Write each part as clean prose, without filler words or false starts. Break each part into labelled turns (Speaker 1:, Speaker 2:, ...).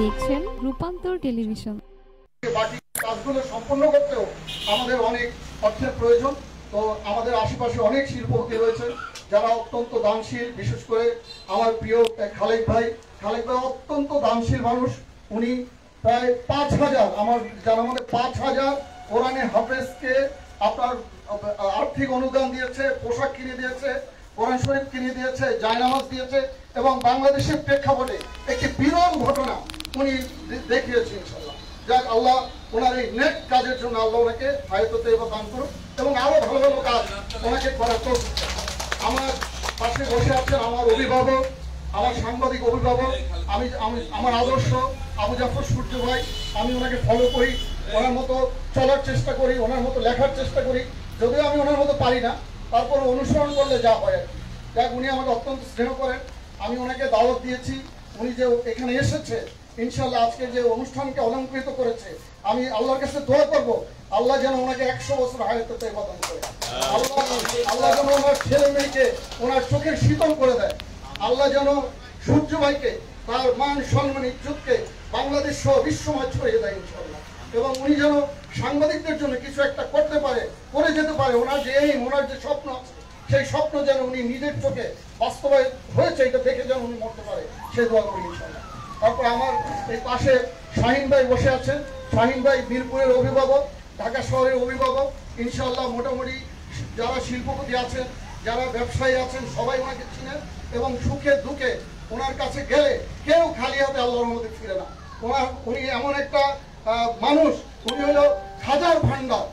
Speaker 1: দেখছেন রূপান্তর টেলিভিশন।
Speaker 2: বাকি কাজগুলো সম্পন্ন করতেও আমাদের অনেক অর্থের প্রয়োজন। তো আমাদের আশেপাশে অনেক শিল্পপতি রয়েছে যারা অত্যন্ত দানশীল। বিশেষ করে আমার প্রিয় খালেক ভাই অত্যন্ত দানশীল মানুষ। উনি প্রায় ৫,০০০, আমার জানা মতে ৫,০০০ কোরআনে হাফেজকে আপনার আর্থিক অনুদান দিয়েছে, পোশাক কিনে দিয়েছে, কোরআন শরীফ কিনে দিয়েছে, জায়নামাজ দিয়েছে এবং বাংলাদেশের প্রেক্ষাপটে একটি বিরল ঘটনা উনি দেখিয়েছেন। ইনশাআল্লাহ যাক, আল্লাহ ওনার এই নেক কাজের জন্য আল্লাহ ওনাকে হায়াতে এবার দান করুন এবং আরো ভালো ভালো কাজ ওনাকে করার তো। আমার পাশে বসে আছেন আমার অভিভাবক, আমার সাংবাদিক অভিভাবক, আমি আমার আদর্শ আবু জাফর সূর্য ভাই। আমি ওনাকে ফলো করি, ওনার মতো চলার চেষ্টা করি, ওনার মতো লেখার চেষ্টা করি। যদিও আমি ওনার মতো পারি না, তারপর অনুসরণ করলে যা হয় আর কি। যাক, উনি আমাকে অত্যন্ত স্নেহ করেন। আমি ওনাকে দাওয়াত দিয়েছি, উনি যে এখানে এসেছে ইনশাআল্লাহ আজকে যে অনুষ্ঠানকে অলঙ্কৃত করেছে, আমি আল্লাহর কাছে দোয়া করবো আল্লাহ যেন ওনাকে ১০০ বছর হায়াতে তৈবা দান করে। আল্লাহ যেন ওনার ছেলে মেয়েকে ওনার চোখের শীতল করে দেয়। আল্লাহ যেন সূর্য ভাইকে তার মান সম্মান ইজ্জতকে বাংলাদেশ সহ বিশ্বময় ছড়িয়ে দেয় ইনশাআল্লাহ। এবং উনি যেন সাংবাদিকদের জন্য কিছু একটা করতে পারে, করে যেতে পারে। ওনার যে এইম, ওনার যে স্বপ্ন আছে, সেই স্বপ্ন যেন উনি নিজের চোখে বাস্তবায়িত হয়েছে এটা দেখে যেন উনি মরতে পারে, সে দোয়া করি ইনশাআল্লাহ। তারপর আমার এই পাশে শাহিন ভাই বসে আছেন। শাহিন ভাই মিরপুরের অভিভাবক, ঢাকা শহরের অভিভাবক। ইনশাআল্লাহ মোটামুটি যারা শিল্পপতি আছেন, যারা ব্যবসায়ী আছেন, সবাই ওনাকে চিনেন এবং সুখে দুঃখে ওনার কাছে গেলে কেউ খালি হাতে আল্লাহর মধ্যে ফিরে না। উনি এমন একটা মানুষ, উনি হলো খাজার ভান্ডার,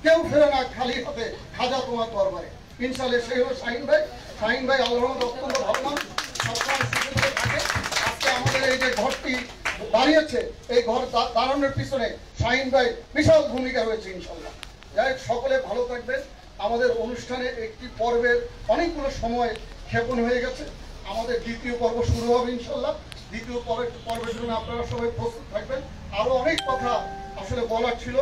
Speaker 2: কেউ ফেরে না খালি হাতে, খাজা তোমার দরবারে। ইনশাআল্লাহ সেই হলো শাহিন ভাই। শাহিন ভাই আল্লাহর মধ্যে অত্যন্ত ভালো মানুষ, সবসময় সুখে থাকে। আজকে আমাদের এই যে ঘরটি দাঁড়িয়েছে, এই ঘর দাঁড়ানোর পিছনে শাহিন ভাই বিশাল ভূমিকা রয়েছে ইনশাআল্লাহ। যাই হোক, সকলে ভালো থাকবেন। আমাদের অনুষ্ঠানে একটি পর্বের অনেকগুলো সময় ক্ষেপণ হয়ে গেছে। আমাদের দ্বিতীয় পর্ব শুরু হবে ইনশাআল্লাহ। দ্বিতীয় পর্বের জন্য আপনারা সবাই প্রস্তুত থাকবেন। আরো অনেক কথা আসলে বলার ছিল,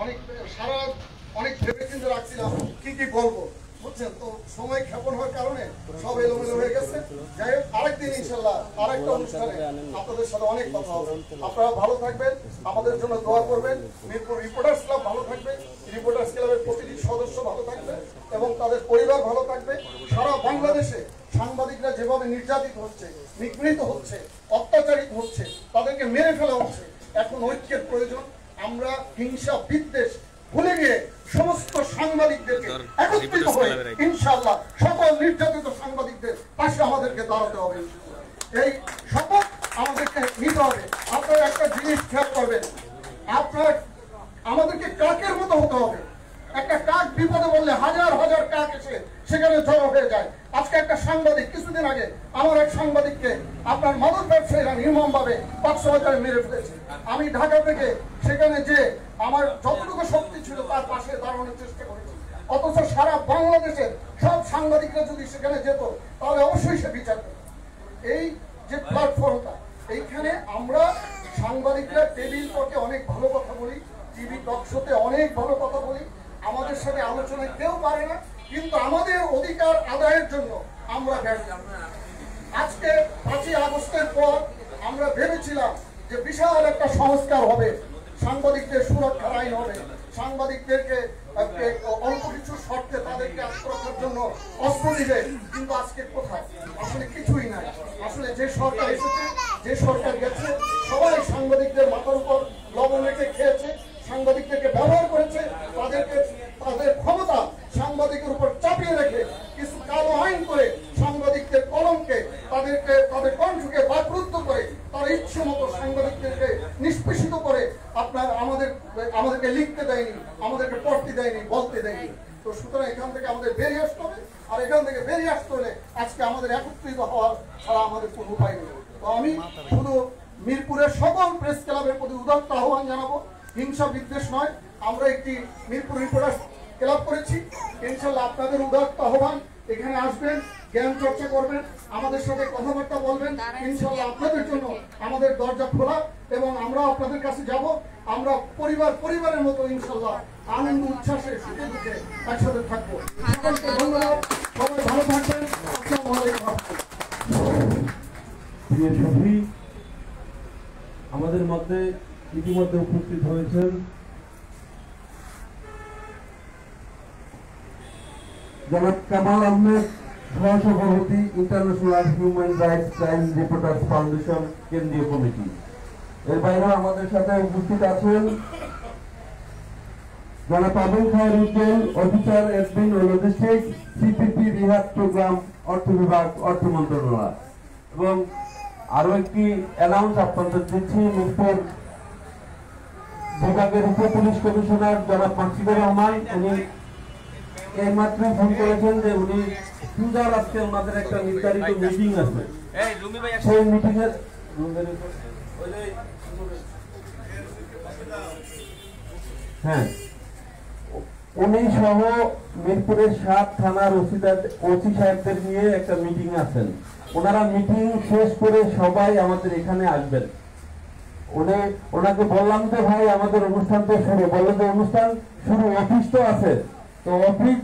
Speaker 2: অনেক ভেবে চিন্তে রাখছিলাম কি কি বলবো, বুঝছেন তো। সময় ক্ষেপণ হওয়ার কারণে সব এলোমেলো হয়ে গেছে। যাই হোক, আরেকদিন ইনশাআল্লাহ আরেকটা অনুষ্ঠানে আপনাদের সাথে অনেক কথা হবে। আপনারা ভালো থাকবেন, আমাদের জন্য দোয়া করবেন। মিরপুর রিপোর্টার্স ক্লাব ভালো থাকবে, রিপোর্টার্স ক্লাবের প্রতিটি সদস্য ভালো থাকবে এবং তাদের পরিবার ভালো থাকবে। সারা বাংলাদেশে সাংবাদিকরা যেভাবে নির্যাতিত হচ্ছে, নিগৃহীত হচ্ছে, অত্যাচারিত হচ্ছে, তাদেরকে মেরে ফেলা হচ্ছে, এখন ঐক্যের প্রয়োজন। আমরা হিংসা বিদ্বেষ ভুলে গিয়ে সমস্ত সাংবাদিকদেরকে একত্রিত হয়ে ইনশাআল্লাহ সকল নির্যাতিত সাংবাদিকদের পাশে আমাদেরকে দাঁড়াতে হবে। এই শপথ আমাদেরকে নিতে হবে। আপনারা একটা জিনিস খেয়াল করবেন, আপনার আমাদেরকে কাকের মতো হতে হবে। একটা কাক বিপদে বললে হাজার হাজার কাক এসে সেখানে জড়ো হয়ে যায়। আজকে একটা সাংবাদিক, কিছুদিন আগে আমার এক সাংবাদিককে আপনার মাদক ব্যবসায়ীরা নির্মম ভাবে ৫০০ হাজারে মেরে ফেলেছে। আমি ঢাকা থেকে সেখানে যে আমার যতটুকু শক্তি ছিল তার পাশে দাঁড়ানোর চেষ্টা করেছি। অথচ সারা বাংলাদেশের সব সাংবাদিকরা যদি সেখানে যেত তাহলে অবশ্যই সে বিচার করত। এই যে প্ল্যাটফর্মটা, এইখানে আমরা সাংবাদিকরা টেবিল টকে অনেক ভালো কথা বলি, টিভি টক শোতে অনেক ভালো কথা বলি, আমাদের সাথে আলোচনায় কেউ পারে না, কিন্তু আমাদের অধিকার আদায়ের জন্য আমরা ব্যর্থ। আজকে ৫ই আগস্টের পর আমরা ভেবেছিলাম যে বিশাল একটা সংস্কার হবে, সাংবাদিকদের সুরক্ষার আইন হবে, সাংবাদিকদেরকে অল্প কিছু শর্তে তাদেরকে আত্মরক্ষার জন্য অস্ত্র দিবে। কিন্তু আজকে কোথায়? আসলে কিছুই নাই। আসলে যে সরকার এসেছে, যে সরকার গেছে, সবাই সাংবাদিকদের মাথার উপর লবণ রেখে খেয়েছে, সাংবাদিকদেরকে ব্যবহার করেছে, তাদের ক্ষমতা সাংবাদিকের উপর চাপিয়ে রেখে কিছু কালো আইন করে সাংবাদিকদের কলমকে, তাদের কণ্ঠকে বাকরুদ্ধ করে তার ইচ্ছে মতো সাংবাদিকদেরকে নিষ্পেষিত করে আপনার আমাদেরকে লিখতে দেয়নি, আমাদেরকে পড়তে দেয়নি, বলতে দেয়নি। তো সুতরাং এখান থেকে আমাদের বেরিয়ে আসতে হবে। আর এখান থেকে বেরিয়ে আসতে হলে আজকে আমাদের একত্রিত হওয়ার ছাড়া আমাদের কোনো উপায় নেই। তো আমি শুধু মিরপুরের সকল প্রেস ক্লাবের প্রতি উদাত্ত আহ্বান জানাবো, হিংসা বিদ্বেষ নয়। আমরা একটি মিরপুর রিপোর্টার্স ক্লাব করেছি, ইনশাআল্লাহ আপনাদের উদাত্ত আহ্বান, এখানে আসবেন, জ্ঞান চর্চা করবেন, আমাদের সাথে কথাবার্তা বলবেন। ইনশাআল্লাহ আপনাদের জন্য আমাদের দরজা খোলা এবং আমরা আপনাদের কাছে যাব। আমরা পরিবারের মতো ইনশাআল্লাহ আনন্দ উচ্ছ্বাসে সুখে দুঃখে একসাথে থাকবো। সকলকে ধন্যবাদ, সবাই ভালো থাকবেন। আসসালামু আলাইকুম।
Speaker 3: প্রিয় সাথী, আমাদের মধ্যে ইতিমধ্যে উপস্থিত হয়েছেন জনাব কামাল আহমেদ, সহসভাপতি international human rights crime reporters foundation কেন্দ্রীয় কমিটি। এর বাইরেও আমাদের সাথে উপস্থিত আছেন জনাব আবুল খায়ের উজ্জ্বল, অফিসার অ্যাডমিন ও লজিস্টিক্স, সিপিপি রিহাব প্রোগ্রাম, অর্থ বিভাগ, অর্থ মন্ত্রণালয়। এবং আরো একটি অ্যানাউন্স আপনাদের দিচ্ছি, মিরপুর বিভাগের উপ পুলিশ কমিশনার জনাব মাসিদুর রহমান, উনি এইমাত্র ফোন করেছেন যে উনি পূজার আজকে ওনাদের একটা নির্ধারিত মিটিং আছে, সেই মিটিং এর হ্যাঁ উনি সহ মিরপুরের 7 থানার ওসি সাহেবদের নিয়ে একটা মিটিং আছেন। ওনারা মিটিং শেষ করে সবাই আমাদের এখানে আসবেন। ওনাকে বললাম যে ভাই আমাদের অনুষ্ঠান তো শুরু, বললো যে অনুষ্ঠান শুরু, অফিস তো আছে, তো অফিস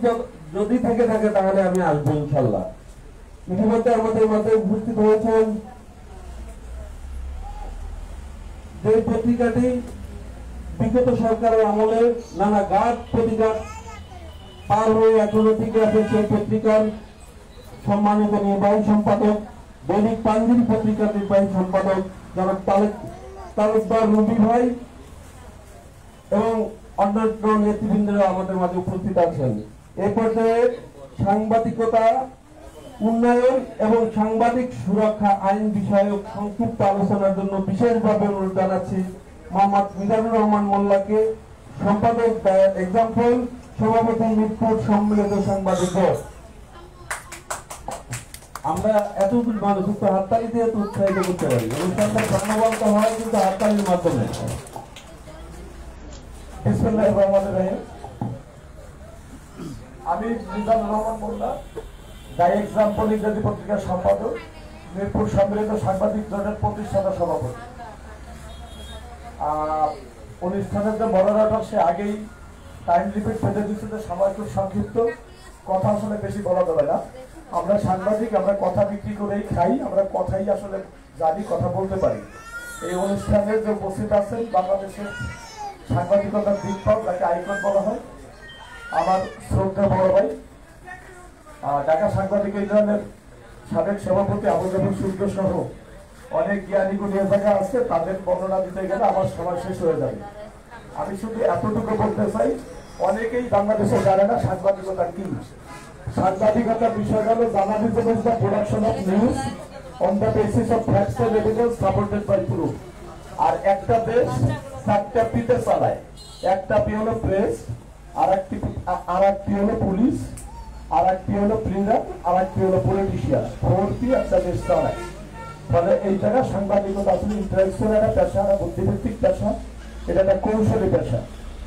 Speaker 3: যদি থেকে থাকে তাহলে আমি আসবো ইনশাল্লাহ। ইতিমধ্যে আমাদের মধ্যে উপস্থিত হয়েছেন যে পত্রিকাটি বিগত সরকারের আমলে নানা ঘাট প্রতিঘাত পার হয়ে এখনো টিকে আছে, সেই পত্রিকার সম্মানিত নির্বাহী সম্পাদক, দৈনিক পাঞ্জিরি পত্রিকার নির্বাহী সম্পাদক জনাব তালুকদার রবি ভাই এবং অন্যান্য নেতৃবৃন্দরা আমাদের মাঝে উপস্থিত আছেন। এ পর্যায়ে সাংবাদিকতা উন্নয়ন এবং সাংবাদিক সুরক্ষা আইন বিষয়ক সংক্ষিপ্ত আলোচনার জন্য বিশেষভাবে অনুরোধ জানাচ্ছি মোহাম্মদ মিজানুর রহমান মোল্লাকে, সম্পাদক এক্সাম্পল, সভাপতি মিরপুর সম্মিলিত সাংবাদিক বোর্ড। আমরা এতগুলো মানুষ একটু হাততালি দিয়ে তো উৎসাহিত করতে পারি। অনুষ্ঠানটা প্রাণবন্ত হয় কিন্তু হাততালির মাধ্যমে। বিসমিল্লাহির রহমানির রহিম।
Speaker 4: আমি মিজানুর রহমান মোল্লা, দ্য এক্সাম্পল ইংরেজি পত্রিকার সম্পাদক, মিরপুর সম্মিলিত সাংবাদিক জোটের প্রতিষ্ঠাতা সভাপতি। অনুষ্ঠানের যে মডারেটর সে আগেই টাইম লিমিট বেঁধে দিচ্ছে, সময় খুব সংক্ষিপ্ত, কথা আসলে বেশি বলা যাবে না। আমরা সাংবাদিক, আমরা কথা বিক্রি করেই খাই, আমরা কথাই আসলে জানি, কথা বলতে পারি। এই অনুষ্ঠানের যে উপস্থিত আছেন বাংলাদেশের সাংবাদিকতার দিকপাল, তাকে আইকন বলা হয়, আমার শ্রদ্ধা বড় ভাই ঢাকা সাংবাদিক ইউনিয়নের সাবেক সভাপতি আবু জাফর সূর্য সহ অনেক জ্ঞানী গুণীয় জায়গা আছে, তাদের বর্ণনা দিতে গেলে আমার সময় শেষ হয়ে যাবে। আমি শুধু এতটুকু বলতে চাই, অনেকেই বাংলাদেশে জানে না সাংবাদিকতা কি। সাংবাদিকতার বিষয় হলো journalism is the production of news on the basis of facts and evidence supported by proof. আর একটা দেশ 4টা পিতে চালায়, একটা পি হলো প্রেস, আর একটি হলো পুলিশ, আর একটি হলো প্রিন্টার, আর একটি হলো পলিটিশিয়ান। 4টি একটা দেশ চালায়। ফলে এই জায়গায় সাংবাদিকতা আসলে ইন্টারেকশন একটা পেশা, একটা বুদ্ধিভিত্তিক পেশা, এটা একটা কৌশলী পেশা।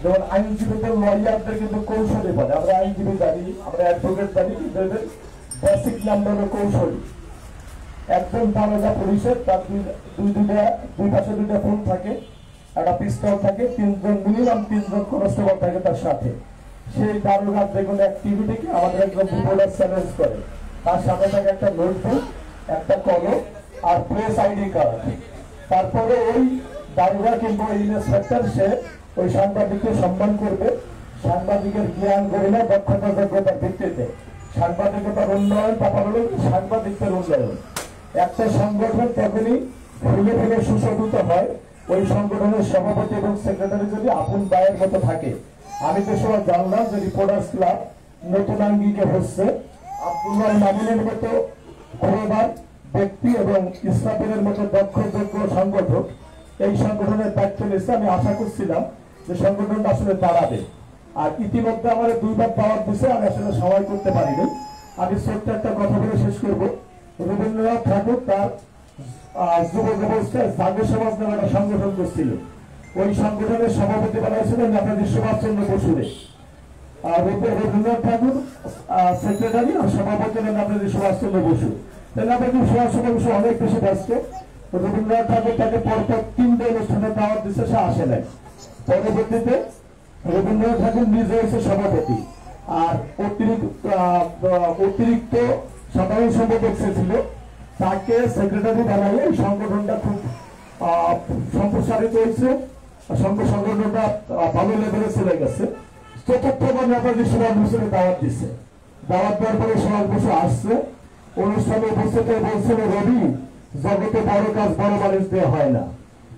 Speaker 4: যেমন আইনজীবীদের, লয়ারদের কিন্তু কৌশলী বলে। আমরা আইনজীবী জানি, আমরা অ্যাডভোকেট জানি, কিন্তু এদের বেসিক নাম্বার হলো কৌশলী। একজন দারোগা পুলিশের, তার দুই পাশে 2টা ফোন থাকে, একটা পিস্তল থাকে, মিনিমাম 3জন কনস্টেবল থাকে তার সাথে। সেই দারোগার যেগুলো অ্যাক্টিভিটিকে আমাদের একজন রিপোর্টার চ্যালেঞ্জ করে, তার সাথে থাকে একটা নোটবুক, একটা কলম আর প্রেস আইডি কার্ড। তারপরে ওই দারোগা কিংবা ইন্সপেক্টর সে ওই সাংবাদিককে সম্মান করবে, সাংবাদিকের জ্ঞান গরিমা দক্ষতা যোগ্যতার ভিত্তিতে। সাংবাদিকতার উন্নয়ন ব্যাপার হলো সাংবাদিকদের উন্নয়ন। একটা সংগঠন তখনই ফুলে ফুলে সুশোভিত হয় ওই সংগঠনের সভাপতি এবং সেক্রেটারি যদি আপন ভাইয়ের মতো থাকে। আমি তো সময় জানলাম যে রিপোর্টার্স ক্লাব নতুন আঙ্গিকে হচ্ছে, আব্দুল্লাহ মামুনের মতো ঘোড়াবার ব্যক্তি এবং ইসরাফিলের মতো দক্ষ যোগ্য সংগঠক এই সংগঠনের দায়িত্ব নিয়েছে। আমি আশা করছিলাম যে সংগঠনটা আসলে দাঁড়াবে। আর ইতিমধ্যে আমার 2বার দাওয়াত দিচ্ছে, আমি আসলে সময় করতে পারিনি। আমি ছোট্ট একটা কথা বলে শেষ করব। রবীন্দ্রনাথ ঠাকুর তার যুব অবস্থায় জাতীয় সমাজ নামে একটা সংগঠন করছিল। ওই সংগঠনের সভাপতি বানাইছিলেন নেতাজি সুভাষচন্দ্র বসুরে। আর রবীন্দ্রনাথ ঠাকুর সেক্রেটারি আর সভাপতি নেতাজি সুভাষচন্দ্র বসু। নেতাজি সুভাষচন্দ্র বসু অনেক বেশি ব্যস্ত। রবীন্দ্রনাথ ঠাকুর তাকে পরপর 3টে অনুষ্ঠানে দাওয়াত দিচ্ছে, সে আসে নাই। পরবর্তীতে রবীন্দ্রনাথ ঠাকুর নিজে হয়েছে সভাপতি, আর অতিরিক্ত সাধারণ সম্পাদক সে ছিল, তাকে সেক্রেটারি বানালে এই সংগঠনটা খুব সম্প্রসারিত প্রসারিত হয়েছে, সংগঠনটা ভালো লেভেলে চলে গেছে। চতুর্থবার নেতাজি সুভাষ বসুকে দাওয়াত দিচ্ছে, দাওয়াত দেওয়ার পরে সুভাষ বসু আসছে, অনুষ্ঠানে উপস্থিত হয়ে বলছিল, রবি, জগতে বড় কাজ বড় মানুষ দিয়ে হয় না,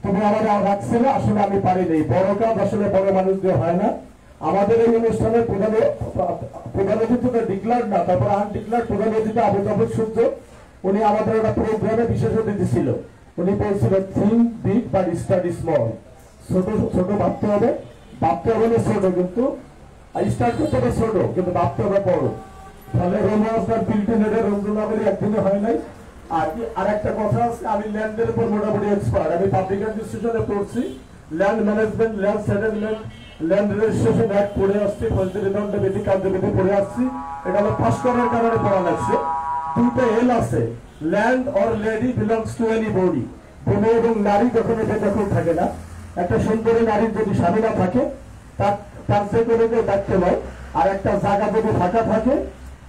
Speaker 4: তুমি আমার রাখছিলে, আসলে আমি পারি নেই, বড় কাজ আসলে বড় মানুষ দিয়ে হয় না। আমাদের এই অনুষ্ঠানের প্রধান অতিথি ডিক্লার না, তারপর আনডিক্লার প্রধান অতিথি আবু জাফর সূর্য, উনি আমাদের একটা প্রোগ্রামে বিশেষ অতিথি ছিল। উনি বলছিল, think big but study small, ছোট ছোট ভাবতে হবে, ভাবতে হবে না ছোট, কিন্তু স্টার্ট করতে হবে ছোট, কিন্তু ভাবতে হবে বড়। ফলে রোমাস্টার বিল্ডিং রবীন্দ্রনাথের একদিনে হয় নাই। আর একটা কথা আছে, আমি ল্যান্ডের উপর মোটামুটি এক্সপার্ট। আমি পাবলিক অ্যাডমিনিস্ট্রেশনে পড়ছি, land management, land settlement, land registration act পড়ে আসছি, ফৌজদারি দণ্ডবিধি কার্যবিধি পড়ে আসছি। এটা হলো পাস করার কারণে পড়া লাগছে। দুটো এল আছে, land or lady belongs to any body, ভূমি এবং নারী কখনো বেদখল থাকে না। একটা সুন্দরী নারীর যদি স্বামী না থাকে, তার যে কোনো কেউ দেখতে নয়। আর একটা জায়গা যদি ফাঁকা থাকে,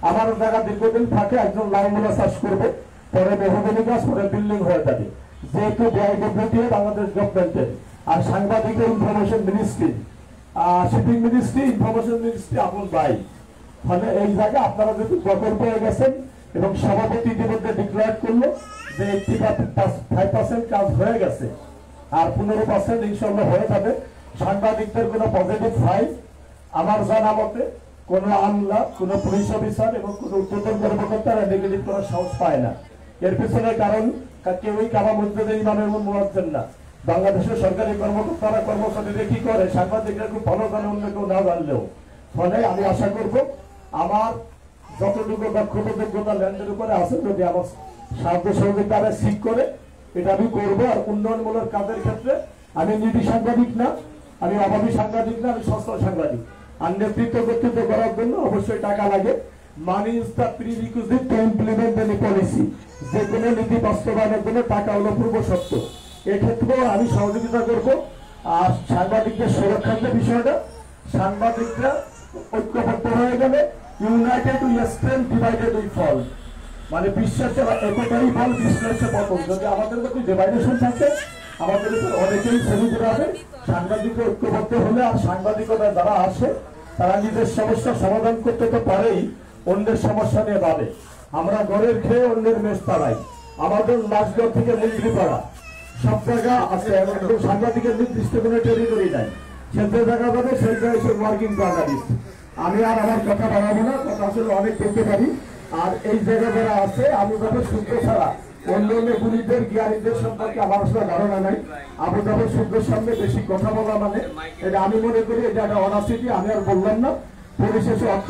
Speaker 4: আমার জায়গা দীর্ঘদিন থাকে, একজন লাইমুলা চাষ করবে, পরে মেহগনি গাছ, পরে বিল্ডিং হয়ে থাকে, যেহেতু ব্যয়বদ্ধতি বাংলাদেশ গভর্নমেন্টের। আর সাংবাদিক information ministry, shipping ministry, information ministry আপন ভাই। ফলে এই জায়গায় আপনারা যদি দখল পেয়ে গেছেন এবং সভাপতি ইতিমধ্যে ডিক্লেয়ার করলো যে 85% কাজ হয়ে গেছে, আর 15% ইনশাল্লাহ হয়ে যাবে। সাংবাদিকদের কোনো পজিটিভ ফাইল আমার জানা মতে কোন আমলা, কোন পুলিশ অফিসার এবং কোন উচ্চতর কর্মকর্তারা নেগেটিভ করার সাহস পায় না। এর পিছনে কারণ কেউই কাবা মসজিদের ইমামের মুয়াজ্জিন না। বাংলাদেশের সরকারি কর্মকর্তারা কর্মচারীরা কি করে, সাংবাদিকরা খুব ভালো জানে, অন্য কেউ না জানলেও। ফলে আমি আশা করব আমার যতটুকু দক্ষতা যোগ্যতা ল্যান্ডের উপরে আছে, যদি আমার সাহায্য সহযোগিতা ঠিক করে, এটা আমি করবো। আর উন্নয়নমূলক কাজের ক্ষেত্রে আমি নিধি সাংবাদিক না, আমি অভাবী সাংবাদিক না, আমি সস্তা সাংবাদিক। আর নেতৃত্ব কর্তৃত্ব করার জন্য অবশ্যই টাকা লাগে। Money is the prerequisite to implement any policy. যে কোনো নীতি বাস্তবায়নের জন্য টাকা হলো পূর্ব শর্ত। এক্ষেত্রেও আমি সহযোগিতা করব। আর সাংবাদিকদের সুরক্ষার যে বিষয়টা, সাংবাদিকরা ঐক্যবদ্ধ হয়ে গেলে, united we strength, divided we fall, মানে বিশ্বাসের একতারই ফল, বিশ্বাসের পতন। যদি আমাদের মধ্যে ডিভাইডেশন থাকে, আমাদের অনেকেই শ্রেণী হবে। সাংবাদিকরা ঐক্যবদ্ধ হলে, আর সাংবাদিকতা যারা আসে, তারা নিজের সমস্যার সমাধান করতে তো পারেই, অন্যের সমস্যা নিয়ে ভাবে। আমরা ঘরের খেয়ে অন্যের মেষ তাড়াই, আমাদের লাশগড় থেকে মন্ত্রী পাড়া সব জায়গা আছে, সাংবাদিকের নির্দিষ্ট কোনো টেরিটরি নাই। সে যে জায়গা যাবে সেই জায়গায় সে ওয়ার্কিং জার্নালিস্ট। আমি আর আমার কথা বাড়াবো না, কথা আসলে অনেক বলতে পারি। আর এই জায়গা যারা আছে, আমি যাদের সূত্র ছাড়া অন্য অন্য গুলিদের জ্ঞানীদের সম্পর্কে আমার আসলে ধারণা নাই। আবু জাফর সূত্রের সামনে বেশি কথা বলা মানে এটা আমি মনে করি এটা একটা অনাসিটি। আমি আর বললাম না। পরিশেষে অর্থ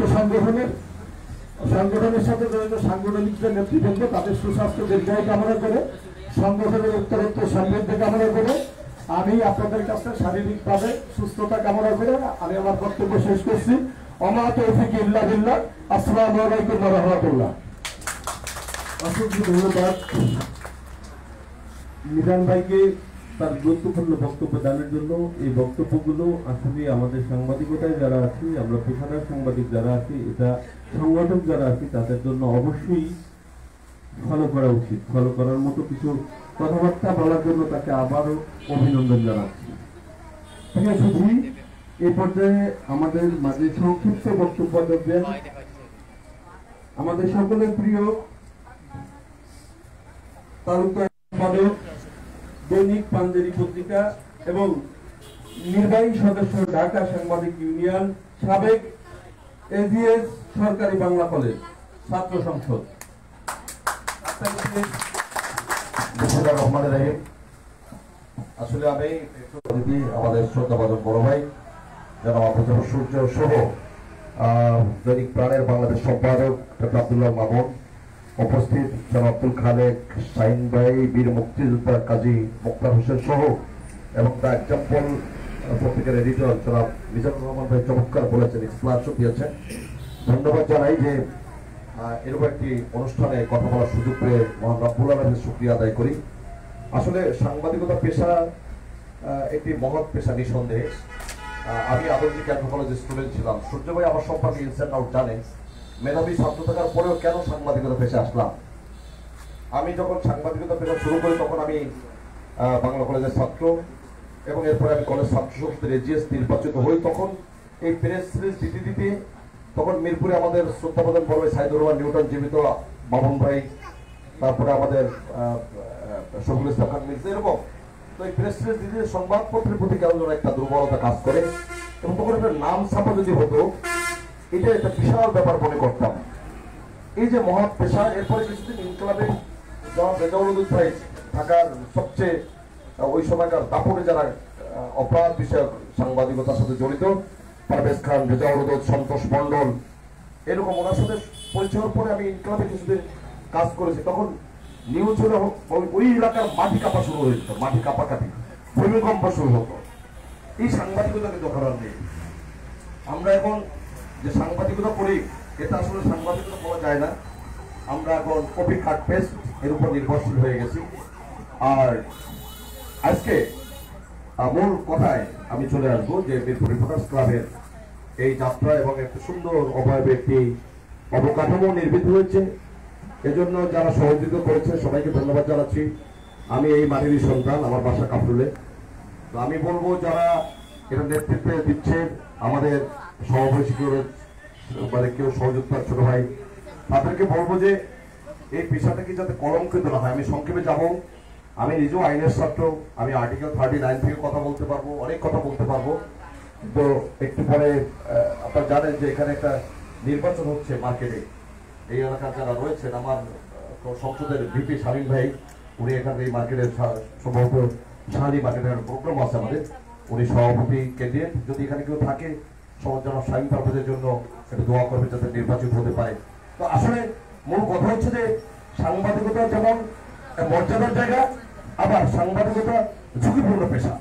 Speaker 4: সংগঠনের সাথে জড়িত সাংগঠনিক যে নেতৃবৃন্দ, তাদের সুস্বাস্থ্য দীর্ঘায়ু কামনা করে, সংগঠনের উত্তরোত্তর সমৃদ্ধি কামনা করে, আমি আপনাদের কাছে শারীরিকভাবে সুস্থতা কামনা করে আমি আমার বক্তব্য শেষ করছি। ওমা তৌফিক ইল্লা বিল্লাহ। আসসালামু আলাইকুম ওয়া রাহমাতুল্লাহ।
Speaker 3: অসংখ্য ধন্যবাদ মিজান ভাইকে তার গুরুত্বপূর্ণ বক্তব্য দানের জন্য। এই বক্তব্যগুলো আসলে আমাদের সাংবাদিকতায় যারা আছি, আমরা পেশাদার সাংবাদিক যারা আছি, এটা সংগঠক যারা আছি, তাদের জন্য অবশ্যই ফলো করা উচিত। ফলো করার মতো কিছু কথাবার্তা বলার জন্য তাকে আবারও অভিনন্দন জানাচ্ছি। শুধু এই পর্যায়ে আমাদের মাঝে সংক্ষিপ্ত বক্তব্য দেবেন আমাদের সকলের প্রিয় তালুকা সম্পাদক, দৈনিক পাঞ্জেরি পত্রিকা এবং নির্বাহী সদস্য, ঢাকা সাংবাদিক ইউনিয়ন, সাবেক এজিএস সরকারি বাংলা কলেজ ছাত্র সংসদ।
Speaker 5: আসলে আমি আমাদের শ্রদ্ধাভাজন বড় ভাই জনাব আবু জাফর সূর্য সহ দৈনিক প্রাণের বাংলাদেশ সম্পাদক ডক্টর আব্দুল্লাহ মামুন, উপস্থিত জনাব আব্দুল খালেক, শাহিন ভাই, বীর মুক্তিযোদ্ধা কাজী মুক্তার হোসেন সহ এবং দ্য এক্সাম্পল পত্রিকার এডিটর জনাব মিজানুর রহমান ভাই চমৎকার বলেছেন, এক্সপ্লাশও দিয়েছেন। ধন্যবাদ জানাই যে এরকম একটি অনুষ্ঠানে কথা বলার সুযোগ পেয়ে মহান রব্বুল আলামিনের শুকরিয়া আদায় করি। আসলে সাংবাদিকতা পেশা একটি মহৎ পেশা নিঃসন্দেহে। আমি আদর্শিক অ্যান্থ্রোপোলজি স্টুডেন্ট ছিলাম। সূর্য ভাই আমার সম্পর্কে ইনসাইড আউট জানেন। মেধাবী ছাত্র থাকার পরেও কেন সাংবাদিকতা পেশা আসলাম। আমি যখন সাংবাদিকতা পেশা শুরু করি তখন আমি বাংলা কলেজের ছাত্র। এবং এরপরে আমি কলেজ ছাত্র সংসদের এজিএস নির্বাচিত হই, তখন এই প্রেস রিলিজ দিতে দিতে তখন মিরপুরে আমাদের শ্রদ্ধাপ্রদান বড় ভাই সাইদুর রহমান নিউটন জীবিত, মামুন ভাই, তারপরে আমাদের শফিকুল ইসলাম খান মির্জা, এরকম। তো এই প্রেস রিলিজ দিতে সংবাদপত্রের প্রতি কেমন একটা দুর্বলতা কাজ করে, এবং তখন একটা নাম ছাপা যদি হতো, এটা একটা বিশাল ব্যাপার মনে করতাম। এই যে মহৎ পেশা, এরপরে কিছুদিন ইনকলাবে যেমন রেজাউল ভাই ঢাকার সবচেয়ে ওই সময়কার দাপটে যারা অপরাধ বিষয়ক সাংবাদিকতার সাথে জড়িত, পারভেজ খান, রেজাউল, সন্তোষ মন্ডল, এরকম ওনার সাথে পরিচয়ের পরে আমি ইনকলাবে কিছুদিন কাজ করেছি। তখন নিউজ হলে ওই এলাকার মাটি কাঁপা শুরু হয়ে যেত, মাটি কাঁপাকাপি, ভূমিকম্প শুরু হতো। এই সাংবাদিকতা কিন্তু করার নেই। আমরা এখন যে সাংবাদিকতা করি, এটা আসলে সাংবাদিকতা বলা যায় না, আমরা এখন কপি কাট পেস্ট এর উপর নির্ভরশীল হয়ে গেছি। আর আজকে মূল কথায় আমি চলে আসবো যে মিরপুর রিপোর্টার্স ক্লাবের এই যাত্রা এবং একটা সুন্দর অবয়বে একটি অবকাঠামো নির্মিত হয়েছে। এজন্য যারা সহযোগিতা করেছে সবাইকে ধন্যবাদ জানাচ্ছি। আমি এই মাটিরই সন্তান, আমার বাসা কাফরুলে। তো আমি বলবো যারা এটা নেতৃত্বে দিচ্ছে, আমাদের সভাপতি মানে কেউ সহযোগিতার ছোট ভাই, তাদেরকে বলবো যে এই পেশাটা কি যাতে কলঙ্কিত না হয়। আমি সংক্ষেপে যাব, আমি নিজেও আইনের ছাত্র, আমি আর্টিকেল 39 থেকে কথা বলতে পারবো, অনেক কথা বলতে পারবো। তো একটু পরে আপনারা জানেন যে এখানে একটা নির্বাচন হচ্ছে মার্কেটে, এই এলাকার যারা রয়েছেন, আমার সংসদের ভিপি শামীম ভাই, উনি এখানে এই মার্কেটের সম্ভবত শাহালি মার্কেটের প্রোগ্রাম আছে আমাদের, উনি সভাপতি ক্যান্ডিডেট। যদি এখানে কেউ থাকে, সমাজ জনাব শামীম পারভেজের জন্য একটু দোয়া করবে যাতে নির্বাচিত হতে পারে। তো আসলে মূল কথা হচ্ছে যে সাংবাদিকতা যেমন মর্যাদার জায়গা, আবার সাংবাদিকতা ঝুঁকিপূর্ণ পেশা।